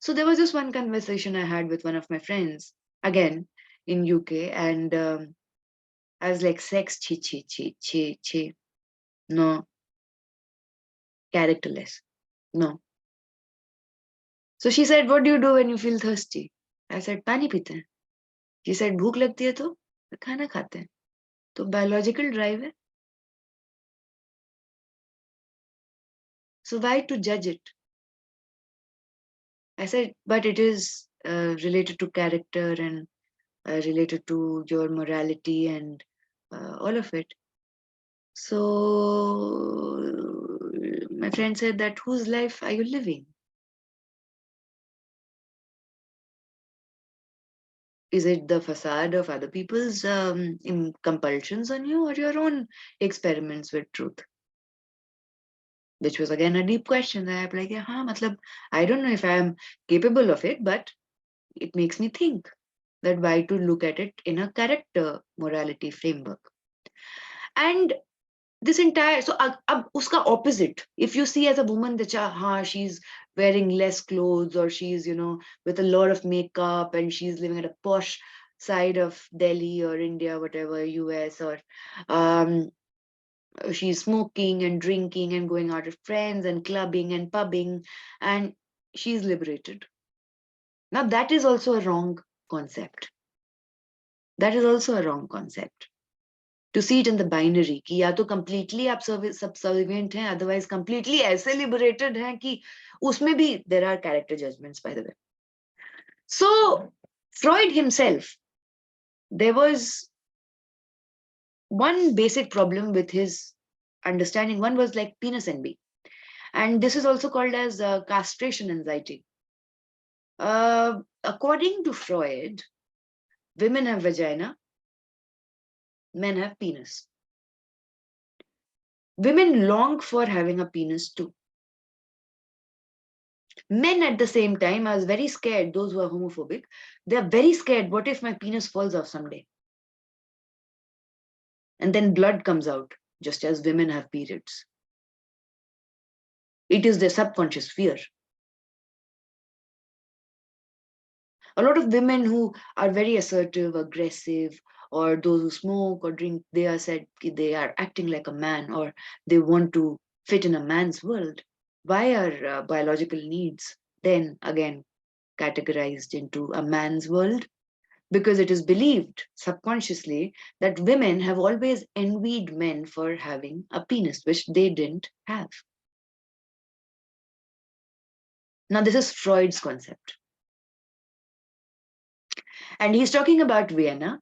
So there was this one conversation I had with one of my friends, again in UK, and I was like, "Sex, chi chi chi chi chi, no, characterless, no." So she said, "What do you do when you feel thirsty?" I said, "Pani pite hain." She said, "भूख लगती है तो खाना खाते हैं." तो biological drive है. So why to judge it? I said, "But it is related to character and related to your morality and all of it." So my friend said that, "Whose life are you living? Is it the facade of other people's compulsions on you, or your own experiments with truth?" Which was again a deep question. I'm like, yeah, matlab, I don't know if I am capable of it, but it makes me think that why to look at it in a character morality framework. And this entire, so uska opposite, if you see as a woman that she's wearing less clothes, or she's, with a lot of makeup, and she's living at a posh side of Delhi or India, whatever, US, or she's smoking and drinking and going out with friends and clubbing and pubbing, and she's liberated. Now that is also a wrong concept. That is also a wrong concept. To see it in the binary कि या तो completely आप subservient हैं, otherwise completely ऐसे liberated हैं कि उसमें भी there are character judgments, by the way. So Freud himself, there was one basic problem with his understanding. One was like penis envy, and this is also called as castration anxiety. According to Freud, women have vagina, men have penis. Women long for having a penis too. Men at the same time are very scared. Those who are homophobic, they are very scared. What if my penis falls off someday? And then blood comes out, just as women have periods. It is their subconscious fear. A lot of women who are very assertive, aggressive, or those who smoke or drink, they are said they are acting like a man, or they want to fit in a man's world. Why are biological needs then again categorized into a man's world? because it is believed subconsciously that women have always envied men for having a penis, which they didn't have. Now, this is Freud's concept. And he's talking about Vienna,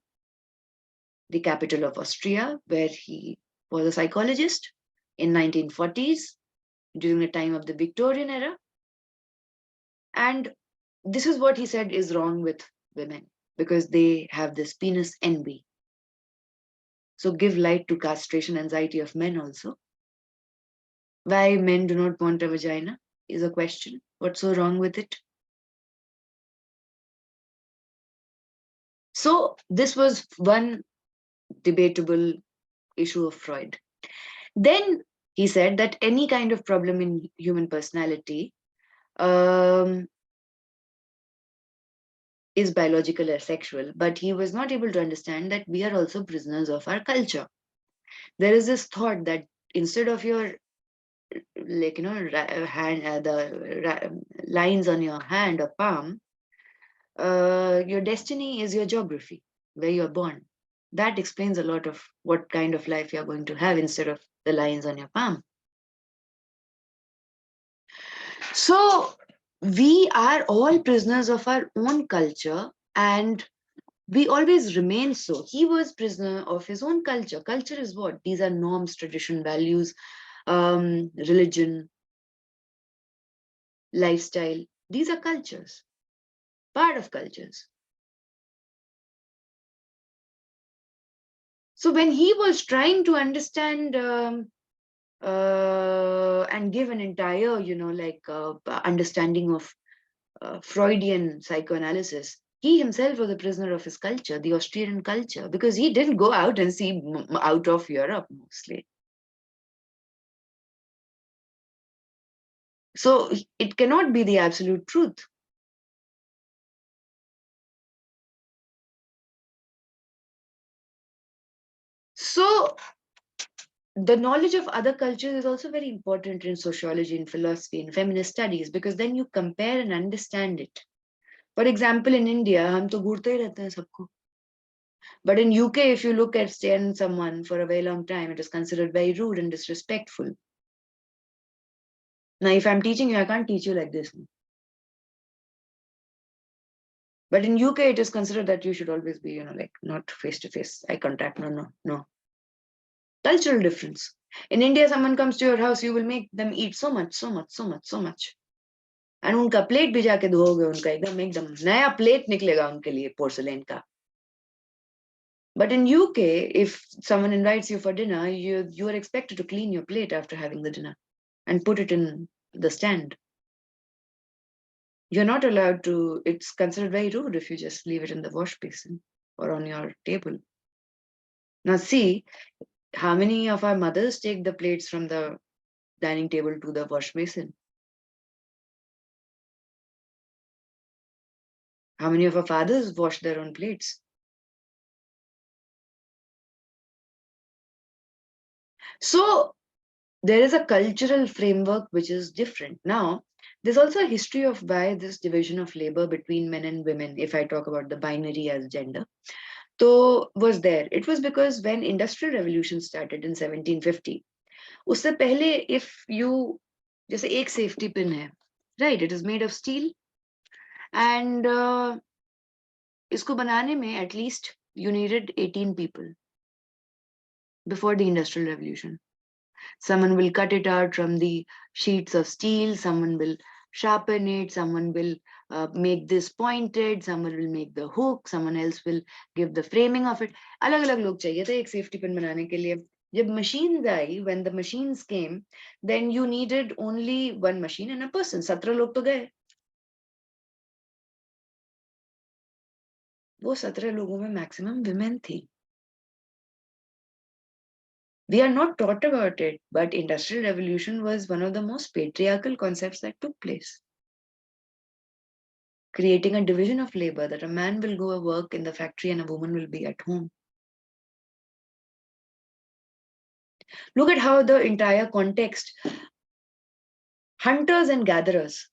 the capital of Austria, where he was a psychologist in 1940s during the time of the Victorian era. And this is what he said is wrong with women, because they have this penis envy. So give light to castration anxiety of men also. Why men do not want a vagina is a question. What's so wrong with it? So this was one debatable issue of Freud. Then he said that any kind of problem in human personality is biological or sexual, but he was not able to understand that we are also prisoners of our culture. There is this thought that instead of your, like, hand, lines on your hand or palm, your destiny is your geography, where you're born. That explains a lot of what kind of life you're going to have instead of the lines on your palm. So we are all prisoners of our own culture, and we always remain so. He was prisoner of his own culture. Culture is what? These are norms, tradition, values, religion, lifestyle. These are cultures, part of cultures. So when he was trying to understand and give an entire, understanding of Freudian psychoanalysis, he himself was a prisoner of his culture, the Austrian culture, because he didn't go out and see out of Europe mostly. So it cannot be the absolute truth. So the knowledge of other cultures is also very important in sociology, in philosophy, in feminist studies, because then you compare and understand it. For example, in India, हम तो घूरते ही रहते हैं सबको. But in UK, if you look at staying someone for a very long time, it is considered very rude and disrespectful. Now, if I'm teaching you, I can't teach you like this. But in UK, it is considered that you should always be, like not face to face, eye contact. No. Cultural difference. In India, someone comes to your house, you will make them eat so much. And उनका plate भी जाके धोओगे, उनका एकदम नया plate निकलेगा उनके लिए porcelain का. But in UK, if someone invites you for dinner, you are expected to clean your plate after having the dinner and put it in the stand. You're not allowed to, it's considered very rude if you just leave it in the wash basin or on your table. Now see, how many of our mothers take the plates from the dining table to the wash basin? How many of our fathers wash their own plates? So there is a cultural framework which is different. Now, there's also a history of why this division of labor between men and women, if I talk about the binary as gender, so was there. It was because when Industrial Revolution started in 1750, उससे पहले if you, जैसे एक safety pin है, right? It is made of steel, and इसको बनाने में at least you needed 18 people before the Industrial Revolution. Someone will cut it out from the sheets of steel, someone will sharpen it, someone will make this pointed, someone will make the hook, someone else will give the framing of it. अलग अलग लोग चाहिए थे एक safety pin बनाने के लिए. जब machines I, when the machines came, then you needed only one machine and a person. 17 लोग तो गए. वो 17 लोगों में maximum women थी. We are not taught about it, but Industrial Revolution was one of the most patriarchal concepts that took place. Creating a division of labor, that a man will go and work in the factory and a woman will be at home. Look at how the entire context, hunters and gatherers,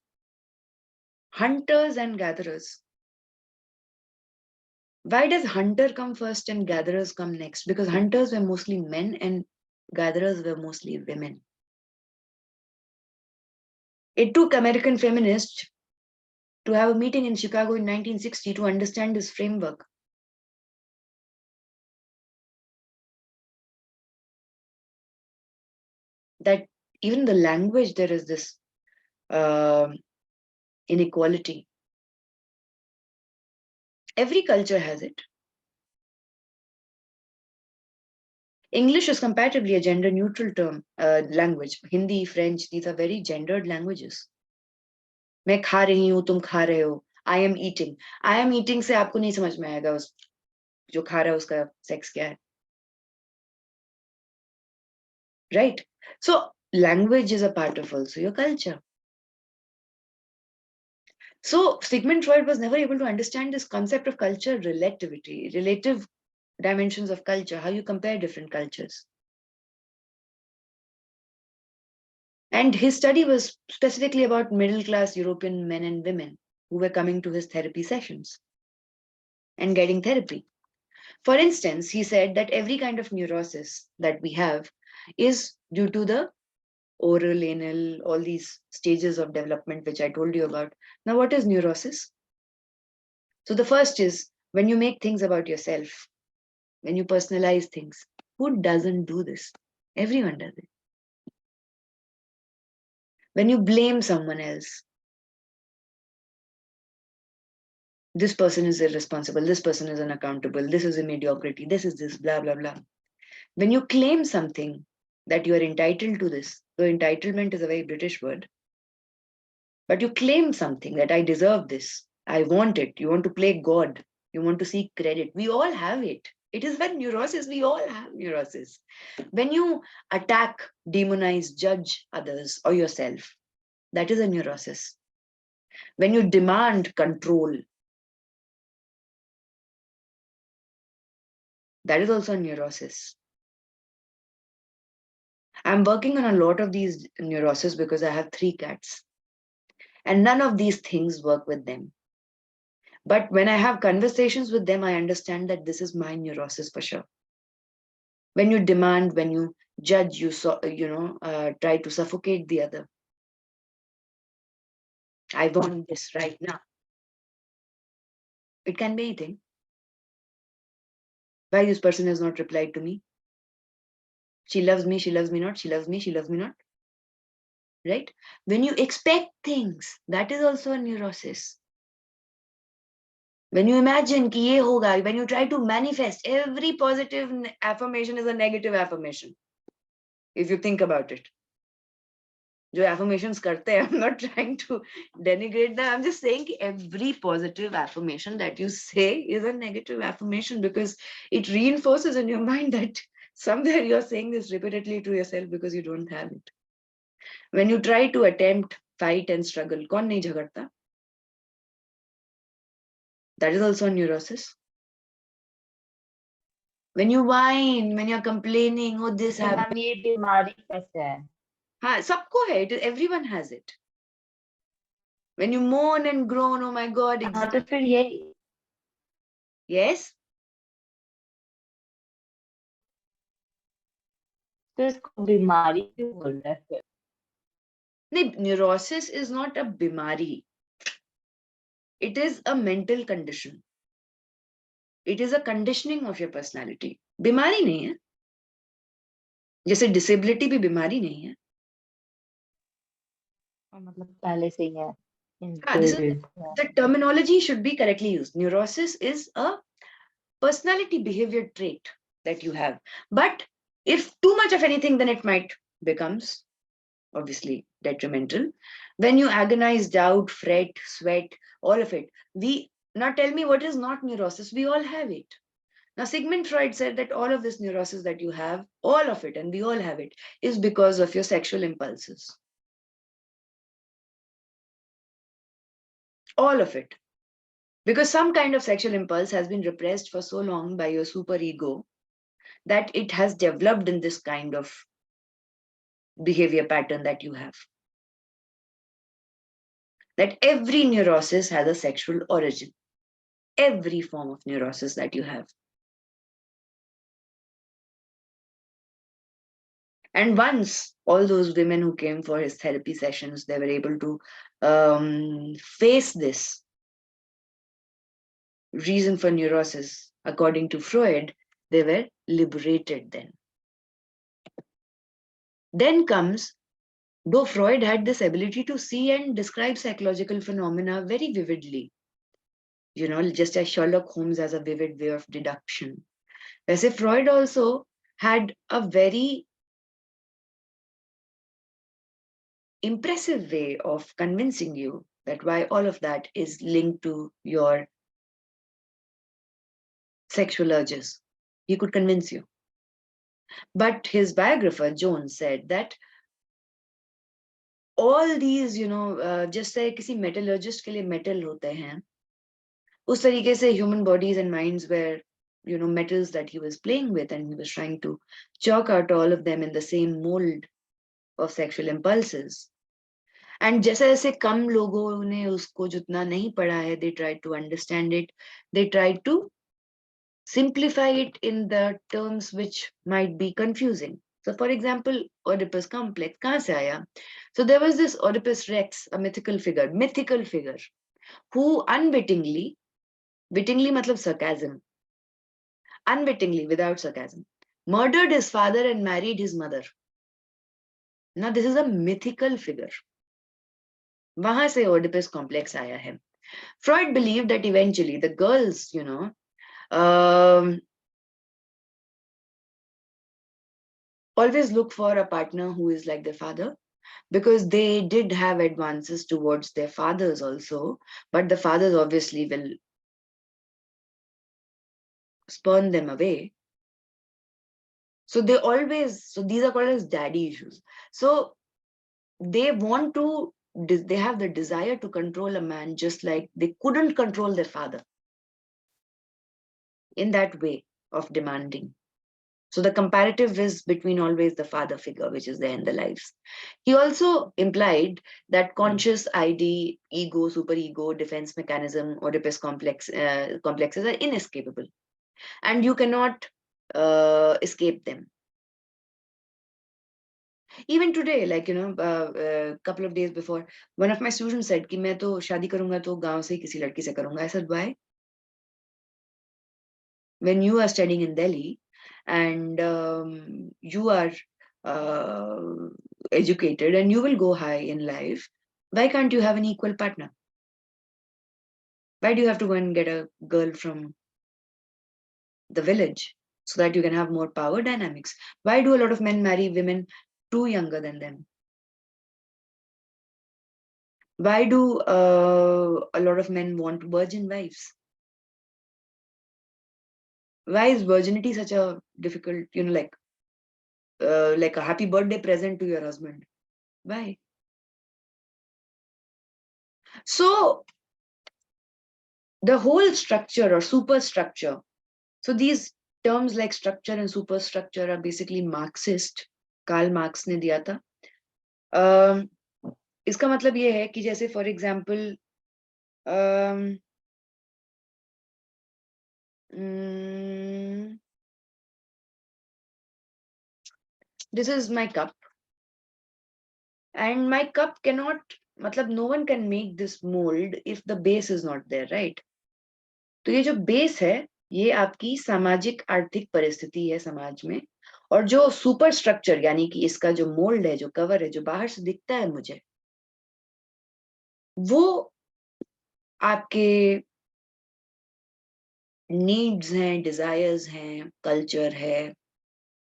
Why does hunter come first and gatherers come next? Because hunters were mostly men and gatherers were mostly women. It took American feminists to have a meeting in Chicago in 1960 to understand this framework. That even the language, there is this inequality. Every culture has it. English is comparatively a gender neutral term, language. Hindi, French, these are very gendered languages. मैं खा रही हूँ, तुम खा रहे हो. I am eating. I am eating से आपको नहीं समझ में आएगा उस जो खा रहा है उसका सेक्स क्या है. Right? So language is a part of also your culture. So Sigmund Freud was never able to understand this concept of culture relativity, relative dimensions of culture, how you compare different cultures. And his study was specifically about middle-class European men and women who were coming to his therapy sessions and getting therapy. For instance, he said that every kind of neurosis that we have is due to the oral, anal, all these stages of development, which I told you about. Now, what is neurosis? So the first is when you make things about yourself, when you personalize things. Who doesn't do this? Everyone does it. When you blame someone else, this person is irresponsible, this person is unaccountable, this is a mediocrity, this is this, blah, blah, blah. When you claim something that you are entitled to this, so entitlement is a very British word, but you claim something that I deserve this, I want it, you want to play God, you want to seek credit. We all have it. It is when neurosis, we all have neurosis. When you attack, demonize, judge others or yourself, that is a neurosis. When you demand control, that is also a neurosis. I'm working on a lot of these neuroses because I have 3 cats. And none of these things work with them. But when I have conversations with them, I understand that this is my neurosis for sure. When you demand, when you judge, you try to suffocate the other. I want this right now. It can be anything. Why this person has not replied to me? She loves me not, she loves me not. Right? When you expect things, that is also a neurosis. When you imagine ki ye hoga, when you try to manifest, every positive affirmation is a negative affirmation. If you think about it. जो affirmations करते हैं, I'm not trying to denigrate them. I'm just saying every positive affirmation that you say is a negative affirmation because it reinforces in your mind that somewhere you're saying this repeatedly to yourself because you don't have it. When you try to attempt, fight and struggle, कौन नहीं झगड़ता? That is also a neurosis. When you whine, when you're complaining, oh this happened. ये बीमारी कैसे है? हाँ, सबको है. Everyone has it. When you moan and groan, oh my God. हाँ तो फिर ये Yes. तो इसको बीमारी क्यों बोल रहा है फिर? नहीं, neurosis is not a बीमारी. It is a mental condition. It is a conditioning of your personality. बीमारी नहीं है. जैसे disability भी बीमारी नहीं है. मतलब पहले से ही है. This is, the terminology should be correctly used. Neurosis is a personality behavior trait that you have. But if too much of anything, then it might becomes obviously detrimental. When you agonize, doubt, fret, sweat, all of it. Now tell me what is not neurosis? We all have it. Now Sigmund Freud said that all of this neurosis that you have, all of it, and we all have it, is because of your sexual impulses. All of it. Because some kind of sexual impulse has been repressed for so long by your superego that it has developed in this kind of behavior pattern that you have. That every neurosis has a sexual origin. every form of neurosis that you have. And once all those women who came for his therapy sessions, they were able to face this reason for neurosis, according to Freud, they were liberated then. Then comes, though Freud had this ability to see and describe psychological phenomena very vividly, just as Sherlock Holmes has a vivid way of deduction. Whereas Freud also had a very impressive way of convincing you that why all of that is linked to your sexual urges. He could convince you. But his biographer, Jones, said that all these, just like किसी metallurgist के लिए metal होते हैं, उस तरीके से human bodies and minds were, metals that he was playing with, and he was trying to chalk out all of them in the same mold of sexual impulses. And जैसे जैसे कम लोगों ने उसको जितना नहीं पढ़ा है, they tried to understand it, they tried to simplify it in the terms which might be confusing. So for example, Oedipus complex, kahan se aaya? So there was this Oedipus Rex, a mythical figure, who unwittingly, wittingly matlab sarcasm, unwittingly, without sarcasm, murdered his father and married his mother. Now this is a mythical figure. Wahan se Oedipus complex aaya hai. Freud believed that eventually the girls, always look for a partner who is like their father, because they did have advances towards their fathers also, but the fathers obviously will spurn them away. So these are called as daddy issues. So they have the desire to control a man just like they couldn't control their father in that way of demanding. So the comparative is between always the father figure, which is there in the lives. He also implied that conscious ID, ego, superego, defense mechanism, Oedipus complexes are inescapable, and you cannot escape them. Even today, like couple of days before, one of my students said कि मैं तो शादी करूंगा तो गांव से किसी लड़की से करूंगा. I said, why? When you are studying in Delhi and you are educated and you will go high in life, why can't you have an equal partner? Why do you have to go and get a girl from the village so that you can have more power dynamics? Why do a lot of men marry women too younger than them? Why do a lot of men want virgin wives? Why is virginity such a difficult, like a happy birthday present to your husband? Why? So the whole structure or superstructure, so these terms like structure and superstructure are basically Marxist. Karl Marx ने दिया था. इसका मतलब ये है कि जैसे for example, this is my cup, and my cup cannot, मतलब no one can make this mold if the base is not there, right? तो ये जो बेस है, ये आपकी सामाजिक आर्थिक परिस्थिति है समाज में, और जो सुपर स्ट्रक्चर यानी कि इसका जो मोल्ड है, जो कवर है, जो बाहर से दिखता है मुझे, वो आपके नीड्स हैं, डिजायर्स हैं, कल्चर है,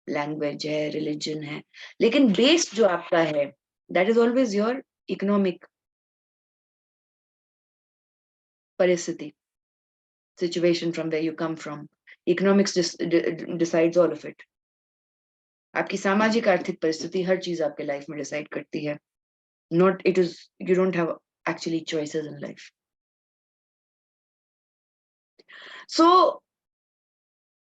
लैंग्वेज है, रिलीजन है. लेकिन बेस जो आपका है, that is always your economic परिस्थिति, situation from where you come from. Economics decides all of it. आपकी सामाजिक आर्थिक परिस्थिति हर चीज आपके लाइफ में डिसाइड करती है. Not it is, you don't have actually choices in life. So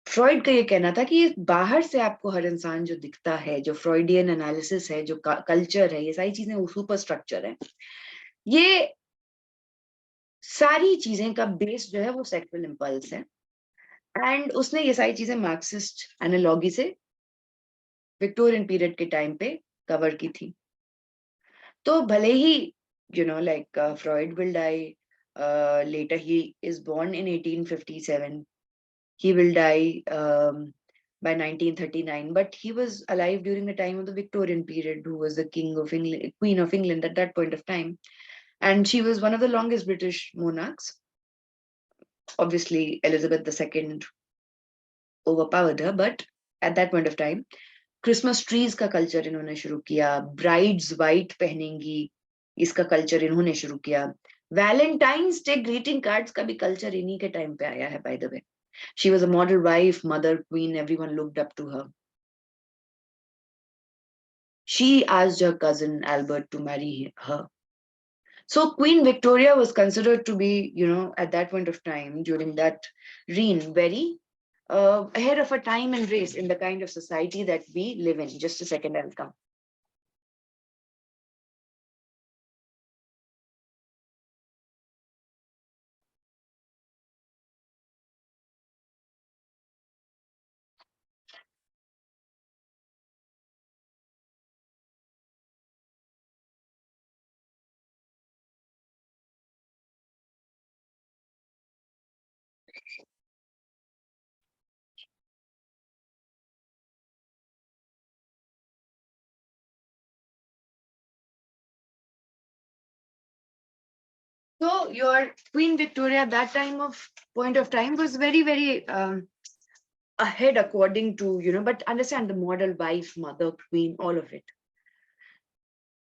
Freud का ये कहना था कि बाहर से आपको हर इंसान जो दिखता है, जो फ्रॉइडियन एनालिसिस है, जो कल्चर है, ये सारी चीजें सुपर स्ट्रक्चर है, ये सारी चीजें का बेस जो है वो सेक्सुअल इम्पल्स है। एंड उसने ये सारी चीजें मार्क्सिस्ट एनालॉगी से विक्टोरियन पीरियड के टाइम पे कवर की थी। तो भले ही like Freud will die later, he is born in 1857, he will die by 1939, but he was alive during the time of the Victorian period, who was the king of England, queen of England at that point of time, and she was one of the longest British monarchs. Obviously Elizabeth II overpowered her, but at that point of time Christmas trees का culture इन्होंने शुरू किया, brides white पहनेंगी इसका culture इन्होंने शुरू किया, Valentine's day greeting cards का भी कल्चर इन्हीं के टाइम पे आया है, by the way. She was a model wife, mother, queen, everyone looked up to her. She asked her cousin Albert to marry her. So Queen Victoria was considered to be, at that point of time, during that reign, very ahead of her time and race in the kind of society that we live in. Just a second, I'll come. So your Queen Victoria at that point of time was very, very ahead according to, but understand the model wife, mother, queen, all of it.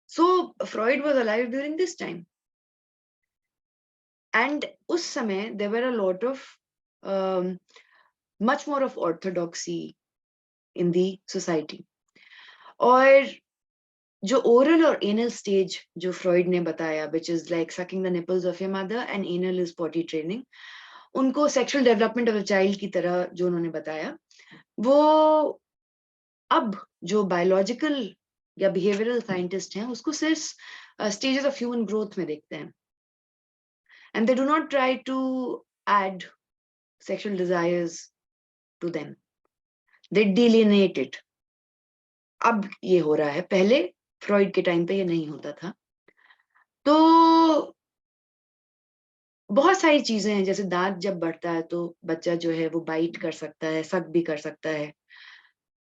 So Freud was alive during this time. And us samay, there were a lot of, much more of orthodoxy in the society. और जो oral और anal stage जो Freud ने बताया, which is like sucking the nipples of your mother and anal is potty training, उनको sexual development of a child की तरह जो उन्होंने बताया, वो अब जो बायोलॉजिकल या बिहेवियरल साइंटिस्ट हैं उसको सिर्फ स्टेजेस ऑफ ह्यूमन ग्रोथ में देखते हैं, and they do not try to add sexual desires to them, they delineate it. अब ये हो रहा है, पहले फ्रॉइड के टाइम पे ये नहीं होता था। तो बहुत सारी चीजें हैं, जैसे दांत जब बढ़ता है तो बच्चा जो है वो बाइट कर सकता है, सक भी कर सकता है,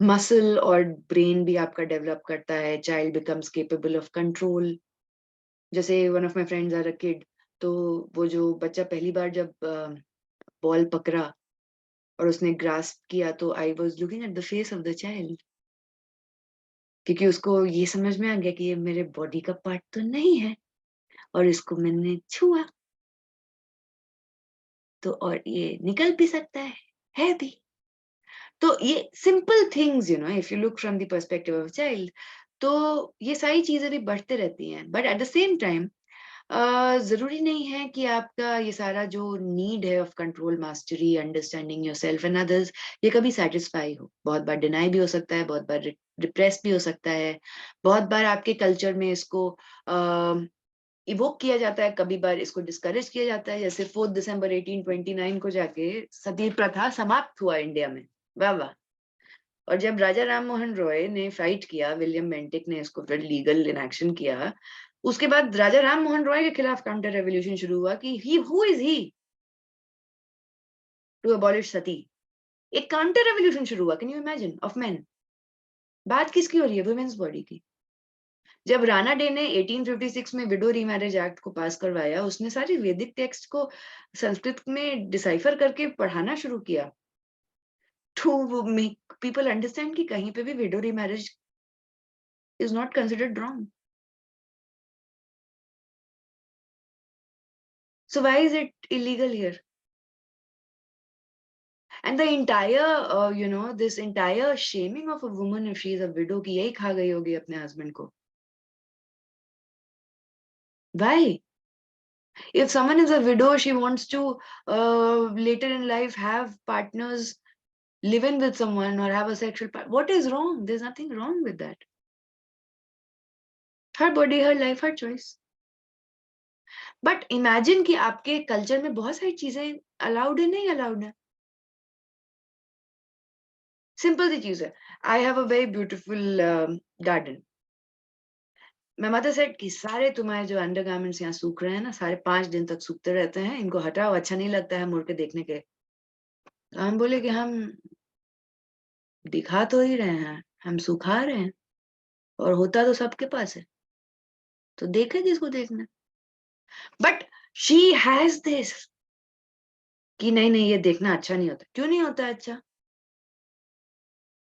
मसल और ब्रेन भी आपका डेवलप करता है, child becomes capable of control. जैसे one of my friends are a kid, तो वो जो बच्चा पहली बार जब बॉल पकड़ा और उसने ग्रास्प किया, तो I was looking at the face of the child, क्योंकि उसको ये समझ में आ गया कि ये मेरे बॉडी का पार्ट तो नहीं है और इसको मैंने छुआ तो और ये निकल भी सकता है भी। तो ये simple things, if you look from the perspective of child, तो ये सारी चीजें भी बढ़ते रहती हैं, but at the same time जरूरी नहीं है कि आपका ये सारा जो नीड है of control, mastery, understanding yourself and others, ये कभी सेटिस्फाई हो। बहुत बार डिनाई भी हो सकता है, बहुत बार रिप्रेस भी हो सकता है, बहुत बार आपके कल्चर में इसको इवोक किया जाता है, कभी बार इसको डिस्करेज किया जाता है। जैसे 4 दिसंबर 1829 को जाके सती प्रथा समाप्त हुआ इंडिया में, वाह वाह। और जब राजा राम मोहन रॉय ने फाइट किया, विलियम बेंटिक ने इसको फिर लीगल इनएक्शन किया, उसके बाद राजा राम मोहन रॉय के खिलाफ काउंटर रेवोल्यूशन शुरू हुआ कि he who is he to abolish sati. एक काउंटर रेवोल्यूशन शुरू हुआ, can you imagine, of men. बात किसकी हो रही है? वुमेन्स बॉडी की। जब राणा डे ने 1856 में विडो रीमैरिज एक्ट को पास करवाया, उसने सारी वैदिक टेक्स्ट को संस्कृत में डिसाइफर करके पढ़ाना शुरू किया, टू मेक पीपल अंडरस्टैंड कि कहीं पे भी window remarriage is not considered wrong. So why is it illegal here? And the entire, this entire shaming of a woman if she is a widow, कि यही खा गई होगी अपने husband को. Why? If someone is a widow, she wants to later in life have partners, live in with someone or have a sexual part. What is wrong? There's nothing wrong with that. Her body, her life, her choice. But imagine कि आपके culture में बहुत सारी चीजें allowed है, नहीं allowed है। Simple सी चीज है, I have a very beautiful garden. मैं मदर सेड कि सारे तुम्हारे जो अंडरगारमेंट्स यहाँ सूख रहे हैं ना, सारे 5 दिन तक सूखते रहते हैं, इनको हटाओ, अच्छा नहीं लगता है मुड़ के देखने के। तो हम बोले कि हम दिखा तो ही रहे हैं, हम सुखा रहे हैं, और होता तो सबके पास है, तो देखे जिसको देखना। बट शी हैज दिस कि नहीं नहीं, ये देखना अच्छा नहीं होता। क्यों नहीं होता अच्छा?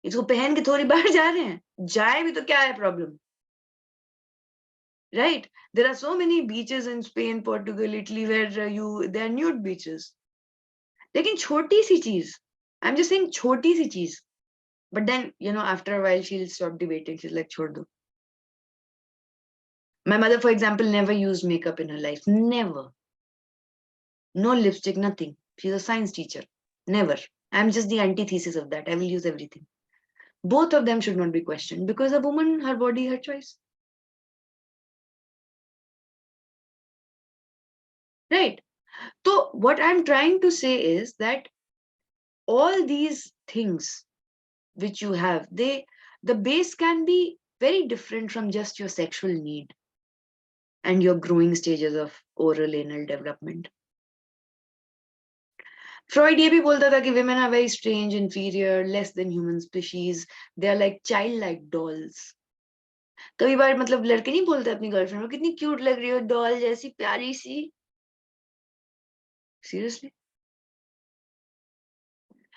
इसको पहन के थोड़ी बाहर जा रहे हैं, जाए भी तो क्या है problem, right? There are so many beaches in Spain, Portugal, Italy, where you there are nude beaches. लेकिन छोटी सी चीज, आई एम जस्ट सेइंग छोटी सी चीज, but then after a while she will stop debating, she is like छोड़ दो। My mother, for example, never used makeup in her life. Never. No lipstick, nothing. She's a science teacher. Never. I'm just the antithesis of that. I will use everything. Both of them should not be questioned because a woman, her body, her choice. Right. So, what I'm trying to say is that all these things which you have, the base can be very different from just your sexual need and your growing stages of oral anal development. Freud ये भी बोलता था कि women are very strange, inferior, less than human species. They are like childlike dolls. कई बार मतलब लड़के नहीं बोलते अपनी गर्लफ्रेंड को, कितनी क्यूट लग रही हो, डॉल जैसी प्यारी सी। Seriously?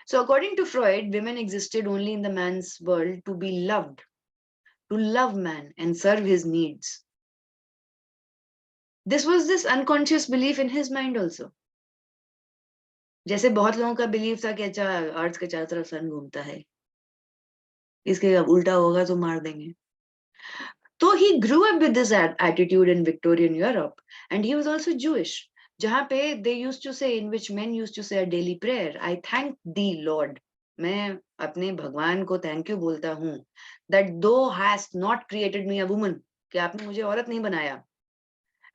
So according to Freud, women existed only in the man's world to be loved, to love man and serve his needs. This was this unconscious belief in his mind also. जैसे बहुत लोगों का believe था कि अच्छा अर्थ के चारों तरफ सन घूमता है, इसके अब उल्टा होगा तो मार देंगे। So he grew up with this attitude in Victorian Europe, and he was also Jewish. जहाँ पे they used to say, in which men used to say a daily prayer, I thank thee Lord. मैं अपने भगवान को thank you बोलता हूँ, that thou hast not created me a woman, कि आपने मुझे औरत नहीं बनाया.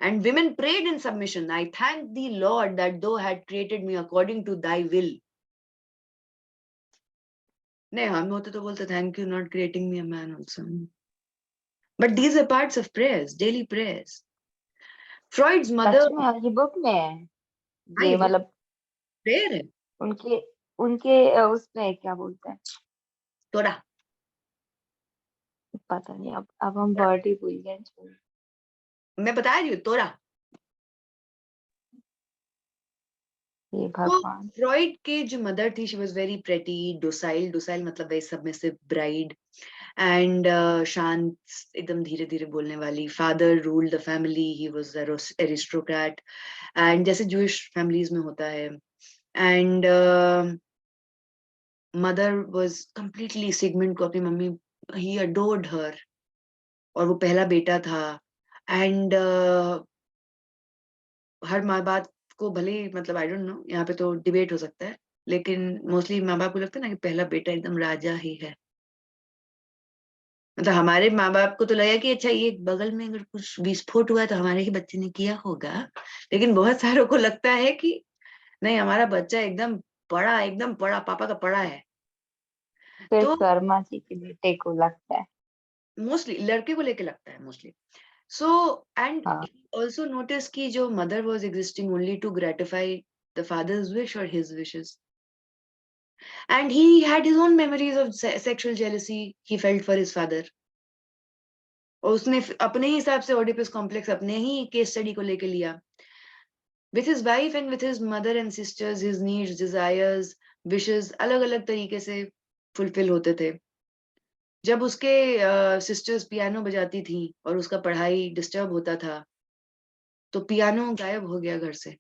And women prayed in submission, I thank thee Lord that thou had created me according to thy will. नहीं, हम होते तो बोलते thank you not creating me a man also. But these are parts of prayers, daily prayers. Freud's mother, सच में ये book में है हाँ ये ये मतलब प्रेयर है, उनके उनके उसमें क्या बोलते हैं तोड़ा। पता नहीं अब हम वर्ड ही भूल गए छोड़ो। मैं बता रही हूँ, तोड़ा। ये तो भगवान फ्रॉइड के जो मदर थी, she was very pretty, docile, docile मतलब वेरी सबमिसिव ब्राइड, एंड शांत, एकदम धीरे धीरे बोलने वाली। Father ruled the family, he was aristocrat, and जैसे जूइश फैमिलीज में होता है। And mother was completely, Sigmund को अपनी मम्मी, ही अडोर्ड हर, और वो पहला बेटा था। एंड हर माँ बाप को भले ही मतलब आई डोंट नो, यहाँ पे तो डिबेट हो सकता है, लेकिन मोस्टली माँ बाप को लगता है ना कि पहला बेटा एकदम राजा ही है। मतलब हमारे माँ बाप को तो लगा कि अच्छा ये बगल में अगर कुछ विस्फोट हुआ तो हमारे ही बच्चे ने किया होगा, लेकिन बहुत सारों को लगता है कि नहीं, हमारा बच्चा एकदम बड़ा पापा का बड़ा है। सिर्फ तो शर्मा जी के बेटे को लगता है मोस्टली लड़के को लेके लगता है मोस्टली। सो एंड हाँ ऑल्सो नोटिस की जो mother was existing only to gratify the father's wish और his wishes, and he had his own memories of sexual jealousy he felt for his father, और उसने अपने ही हिसाब से ओडिपस कॉम्प्लेक्स अपने ही केस स्टडी को लेके लिया। with his wife and with his mother and sisters, his needs, desires, wishes अलग अलग तरीके से फुलफिल होते थे। जब उसके सिस्टर्स पियानो बजाती थी और उसका पढ़ाई डिस्टर्ब होता था, तो पियानो गायब हो गया घर से।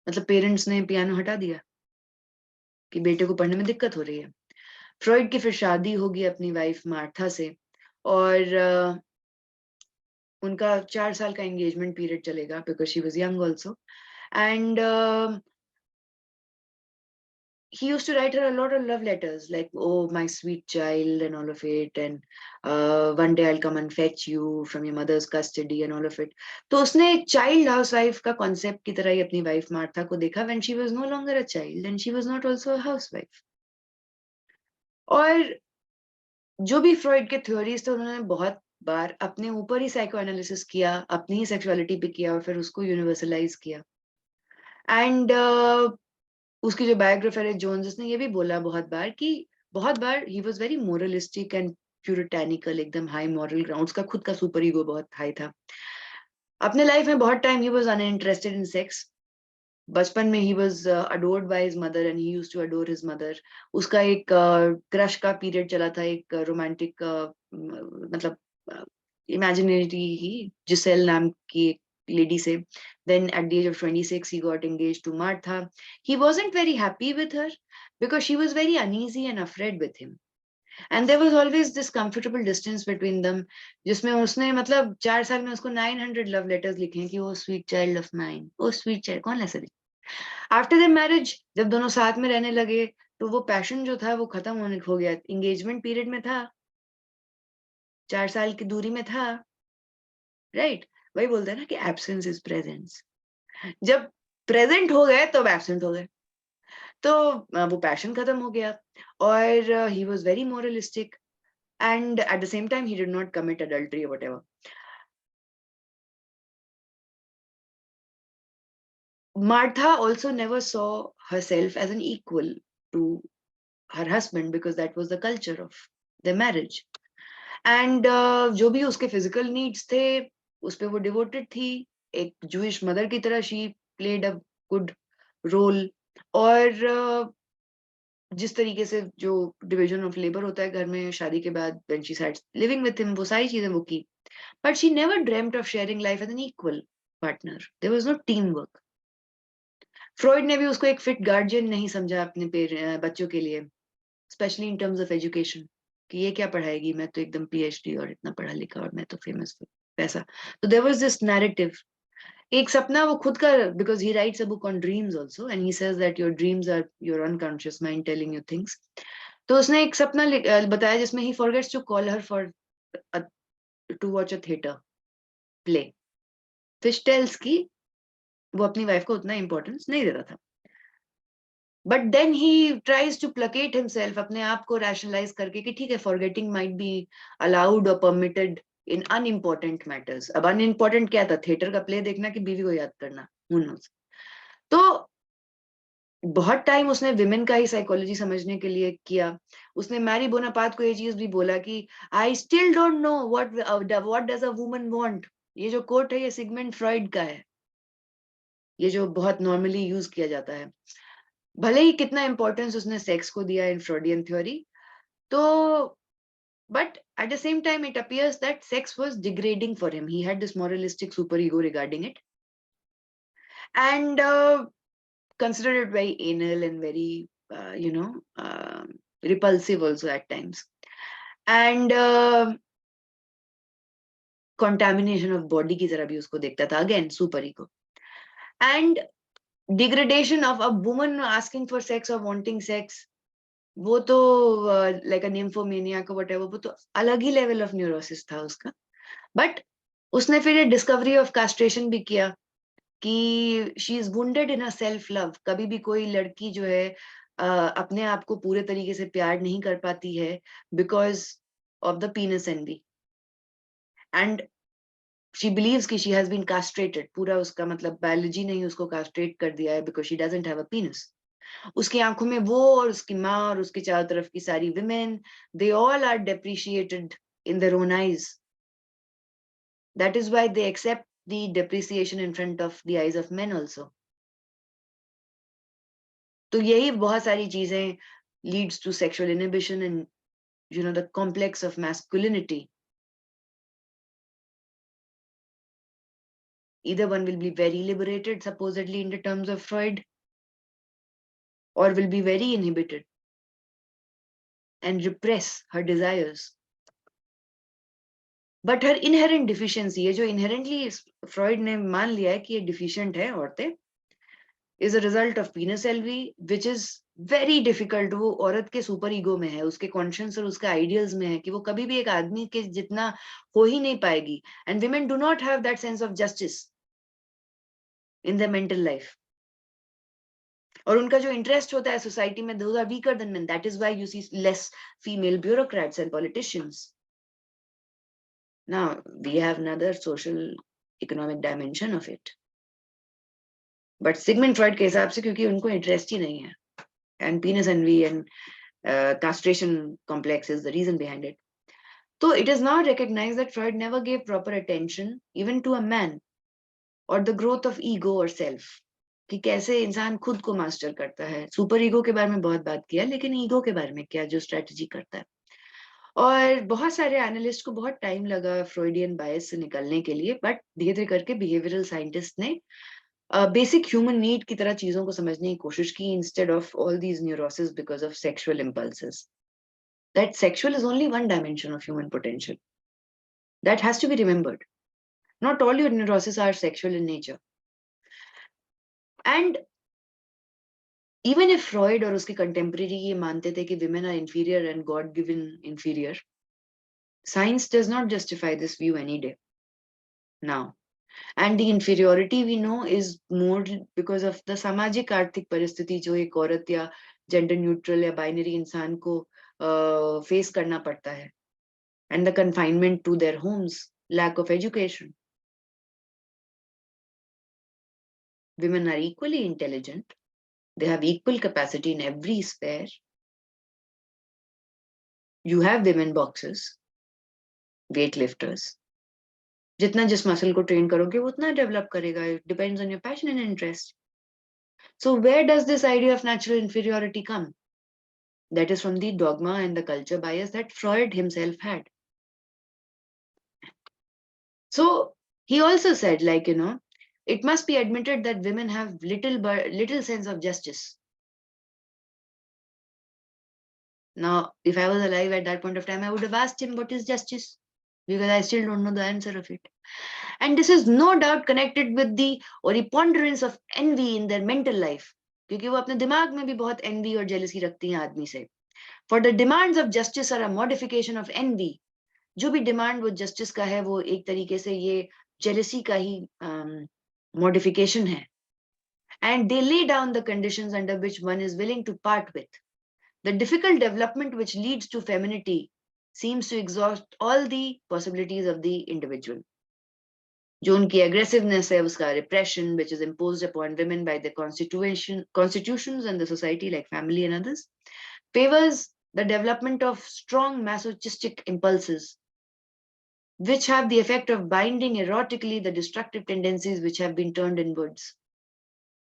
मतलब पेरेंट्स ने पियानो हटा दिया कि बेटे को पढ़ने में दिक्कत हो रही है। फ्रॉइड की फिर शादी होगी अपनी वाइफ मार्था से, और उनका 4 साल का एंगेजमेंट पीरियड चलेगा, because she was young also, and he used to write her a lot of love letters, like, oh, my sweet child, and all of it. And one day I'll come and fetch you from your mother's custody, and all of it. तो उसने child house wife का concept की तरह ही अपनी wife Martha को देखा, when she was no longer a child and she was not also a housewife. और जो भी फ्रॉइड के थ्योरीज थे, उन्होंने बहुत बार अपने ऊपर ही साइको एनालिसिस किया, अपनी ही सेक्सुअलिटी पे किया और फिर उसको यूनिवर्सलाइज किया. एंड उसकी जो बायोग्राफर है जोन्स, उसने ये भी बोला बहुत बार ही वाज वेरी मोरलिस्टिक एंड प्यूरिटैनिकल, एकदम हाई मॉरल ग्राउंड्स का, खुद का सुपर ईगो बहुत हाई था. अपने लाइफ में बहुत time he was uninterested in sex. बचपन में he was adored by his mother and he used to adore his mother. उसका एक क्रश का पीरियड चला था, एक रोमांटिक मतलब इमेजिनरी ही, जिसेल नाम की एक lady से. Then at the age of 26, he got engaged to Martha. He wasn't very happy with her because she was very uneasy and afraid with him. And there was always this comfortable distance between them, जिसमें उसने मतलब 4 साल में उसको 900 love letters लिखे हैं कि oh sweet child of mine, oh sweet child. कौन ऐसा लिखे? After their marriage, जब दोनों साथ में रहने लगे, तो वो पैशन जो था वो खत्म होने हो गया. एंगेजमेंट पीरियड में था, 4 साल की दूरी में था, राइट? वही बोलते हैं ना कि एब्सेंस इज प्रेजेंस. जब प्रेजेंट हो गए तब एब्सेंट हो गए, तो वो पैशन खत्म हो गया. और he was very moralistic and at the same time he did not commit adultery और whatever. Martha also never saw herself as an equal to her husband because that was the culture of their marriage. And जो भी उसके physical needs थे, उस पे वो devoted थी. एक जूइश मदर की तरह she played a good role. और जिस तरीके से जो डिवीजन ऑफ लेबर होता है घर में शादी के बाद, when she start living with him, वो सारी चीजें वो की. But she never dreamed of sharing life as an equal partner. There was no team work. Freud ने भी उसको एक फिट गार्जियन नहीं समझा अपने बच्चों के लिए, specially in terms of education, कि ये क्या पढ़ाएगी, मैं तो एकदम पीएचडी और इतना पढ़ा लिखा और मैं तो फेमस हूँ, पैसा. तो देयर वाज दिस नैरेटिव, एक सपना वो खुद का, because he writes a book on dreams also and he says that your dreams are your unconscious mind telling you things. तो उसने एक सपना बताया जिसमें he forgets to call her for to watch a theatre play. Fish tells की वो अपनी wife को उतना इंपॉर्टेंस नहीं देता था. But then he tries to placate himself, अपने आप को रैशनलाइज करके कि ठीक है, फॉरगेटिंग माइट बी अलाउड और परमिटेड इन अनइम्पोर्टेंट मैटर्स. अब अनइम्पोर्टेंट क्या था, थिएटर का प्ले देखना कि बीवी को याद करना, who knows. तो बहुत टाइम उसने विमेन का ही साइकोलॉजी समझने के लिए किया. उसने मैरी बोनापार्ट को ये चीज भी बोला कि I still don't know what does a woman want. ये जो कोट है ये सिगमंड फ्रॉइड का है, ये जो बहुत नॉर्मली यूज किया जाता है. भले ही कितना इंपॉर्टेंस उसने सेक्स को दिया इन फ्रॉडियन थ्योरी, तो but at the same time it appears that sex was degrading for him. He had this moralistic superego regarding it and considered it very anal and very repulsive also at times. And contamination of body की तरह भी उसको देखता था, again superego. And degradation of a woman asking for sex or wanting sex, वो तो like अ nymphomania का whatever, वो तो अलग ही लेवल ऑफ न्यूरोसिस था उसका. बट उसने फिर ये डिस्कवरी ऑफ कास्ट्रेशन भी किया कि she is wounded in her self love. कभी भी कोई लड़की जो है अपने आप को पूरे तरीके से प्यार नहीं कर पाती है because of the penis envy. And she believes कि शी हैज बीन कास्ट्रेटेड. पूरा उसका मतलब बायोलॉजी ने ही उसको कास्ट्रेट कर दिया है because she doesn't have a पीनस. उसकी आंखों में वो और उसकी माँ और उसके चारों तरफ की सारी women, they all are depreciated in their own eyes. That is why they accept the depreciation in front of the eyes of men also. तो यही बहुत सारी चीजें leads to sexual inhibition and the complex of masculinity. Either one will be very liberated supposedly in the terms of Freud, or will be very inhibited and repress her desires. But her inherent deficiency, ये जो inherently Freud ने मान लिया है कि ये deficient है औरतें, is a result of penis LV, which is very difficult. वो औरत के सुपर ईगो में है, उसके कॉन्शियस और उसके आइडियल्स में है कि वो कभी भी एक आदमी के जितना हो ही नहीं पाएगी। And women do not have that sense of justice in their mental life. और उनका जो इंटरेस्ट होता है सोसाइटी में, those are weaker than men. That is why you see less female bureaucrats and politicians. Now we have another social economic dimension of it. But Sigmund Freud के हिसाब से, क्योंकि उनको इंटरेस्ट ही नहीं है, and penis envy and castration complex is the reason behind it. So it is now recognized that Freud never gave proper attention even to a man or the growth of ego or self, कि कैसे इंसान खुद को master करता है। Super ego के बारे में बहुत बात किया, लेकिन ईगो के बारे में क्या, जो स्ट्रेटजी करता है। और बहुत सारे एनालिस्ट को बहुत टाइम लगा फ्रॉइडियन बायस से निकलने के लिए, बट धीरे धीरे करके बिहेवियरल साइंटिस्ट ने बेसिक ह्यूमन नीड की तरह चीजों को समझने की कोशिश की, instead of all these neurosis because of sexual impulses. That sexual is only one dimension of human potential. That has to be remembered. Not all your neuroses are sexual in nature. And even if Freud और उसके contemporary ये मानते थे कि women are inferior and God given inferior, science does not justify this view any day now. And the inferiority we know is more because of the सामाजिक आर्थिक परिस्थिति जो एक औरत या जेंडर न्यूट्रल या बाइनरी इंसान को फेस करना पड़ता है, and the confinement to their homes, lack of education. Women are equally intelligent. They have equal capacity in every sphere. You have women boxers, weightlifters. जितना जिस मसल को ट्रेन करोगे वो उतना डेवलप करेगा. It depends on your passion and interest. So where does this idea of natural inferiority come? That is from the dogma and the culture bias that Freud himself had. So he also said, like, it must be admitted that women have little sense of justice. Now, if I was alive at that point of time, I would have asked him what is justice, because I still don't know the answer of it. And this is no doubt connected with the preponderance of envy in their mental life, क्योंकि वो अपने दिमाग में भी बहुत envy और jealousy रखती हैं आदमी से. For the demands of justice are a modification of envy. जो भी demand वो justice का है, वो एक तरीके से ये jealousy का ही modification है. And they lay down the conditions under which one is willing to part with. The difficult development which leads to femininity seems to exhaust all the possibilities of the individual. जो उनकी aggressiveness है, उसका repression which is imposed upon women by the constitutions and the society like family and others, favors the development of strong masochistic impulses which have the effect of binding erotically the destructive tendencies which have been turned inwards.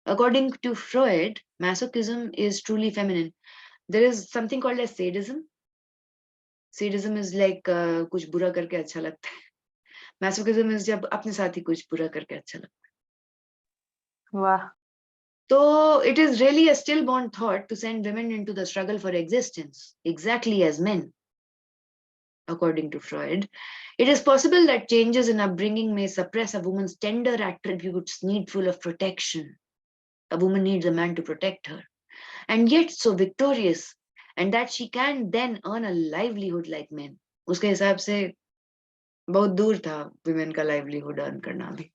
According to Freud, masochism is truly feminine. There is something called as sadism. Sadism is like कुछ बुरा करके अच्छा लगता है. Masochism is जब अपने साथ ही कुछ बुरा करके अच्छा लगता है. वाह. So it is really a stillborn thought to send women into the struggle for existence, exactly as men. According to Freud, it is possible that changes in upbringing may suppress a woman's tender attributes needful of protection. A woman needs a man to protect her, and yet so victorious, and that she can then earn a livelihood like men. उसके हिसाब से बहुत दूर था women का livelihood earn करना भी.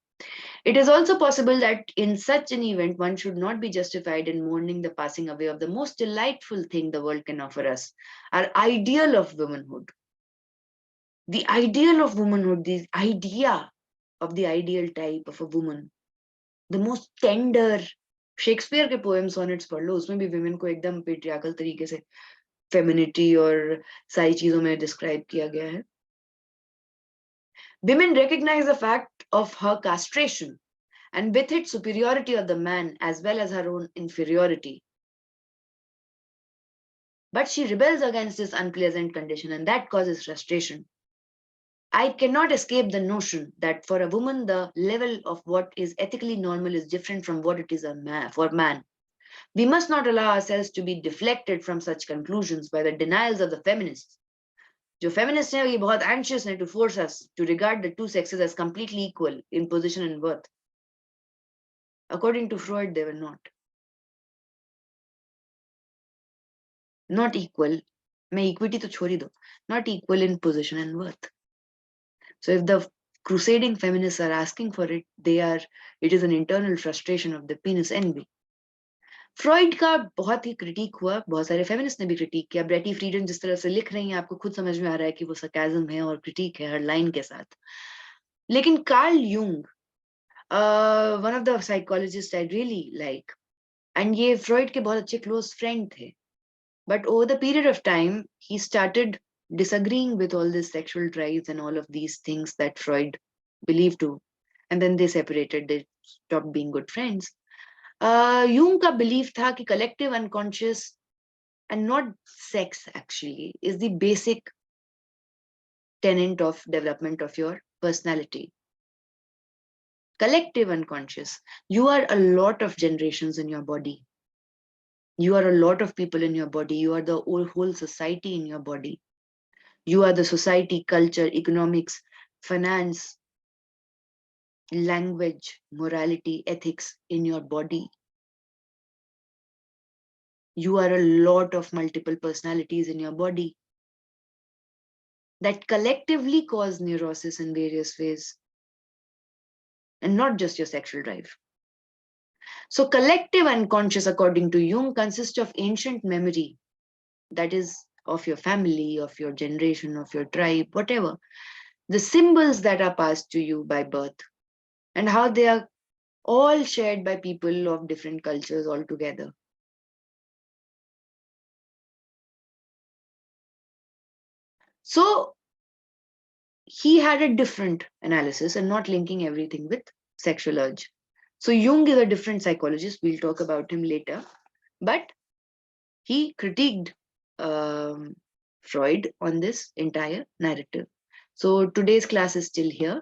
It is also possible that in such an event, one should not be justified in mourning the passing away of the most delightful thing the world can offer us, our ideal of womanhood. The ideal of womanhood, the idea of the ideal type of a woman, the most tender. Shakespeare के poem sonnets पढ़ लो, उसमें भी women को एकदम patriarchal तरीके से femininity और सारी चीजों में डिस्क्राइब किया गया है. Women recognize the fact of her castration and with it superiority of the man as well as her own inferiority. But she rebels against this unpleasant condition, and that causes frustration. I cannot escape the notion that for a woman, the level of what is ethically normal is different from what it is for man. We must not allow ourselves to be deflected from such conclusions by the denials of the feminists. जो feminists हैं, ये बहुत anxious हैं to force us to regard the two sexes as completely equal in position and worth. According to Freud, they were not. not equal. मैं equity तो छोड़ ही दो. Not equal in position and worth. So if the crusading feminists are asking for it, it is an internal frustration of the penis envy. Freud का बहुत ही critic हुआ, बहुत सारे feminist ने भी क्रिटिक किया. बेटी फ्रीडन जिस तरह से लिख रही हैं, आपको खुद समझ में आ रहा है कि वो सरकाज़म है और क्रिटिक है हर लाइन के साथ. लेकिन Carl Jung, one of the psychologist I really like, and ये फ्रॉइड के बहुत अच्छे क्लोज फ्रेंड थे, but over the period of time he started disagreeing with all these sexual drives and all of these things that Freud believed to, and then they separated, they stopped being good friends. Jung का belief था कि collective unconscious and not sex actually is the basic tenet of development of your personality. Collective unconscious, you are a lot of generations in your body, you are a lot of people in your body, you are the whole society in your body, you are the society, culture, economics, finance, language, morality, ethics in your body. You are a lot of multiple personalities in your body that collectively cause neurosis in various ways, and not just your sexual drive. So collective unconscious, according to Jung, consists of ancient memory, that is of your family, of your generation, of your tribe, whatever, the symbols that are passed to you by birth, and how they are all shared by people of different cultures altogether. So he had a different analysis and not linking everything with sexual urge. So Jung is a different psychologist. We'll talk about him later. But he critiqued Freud on this entire narrative. So today's class is still here.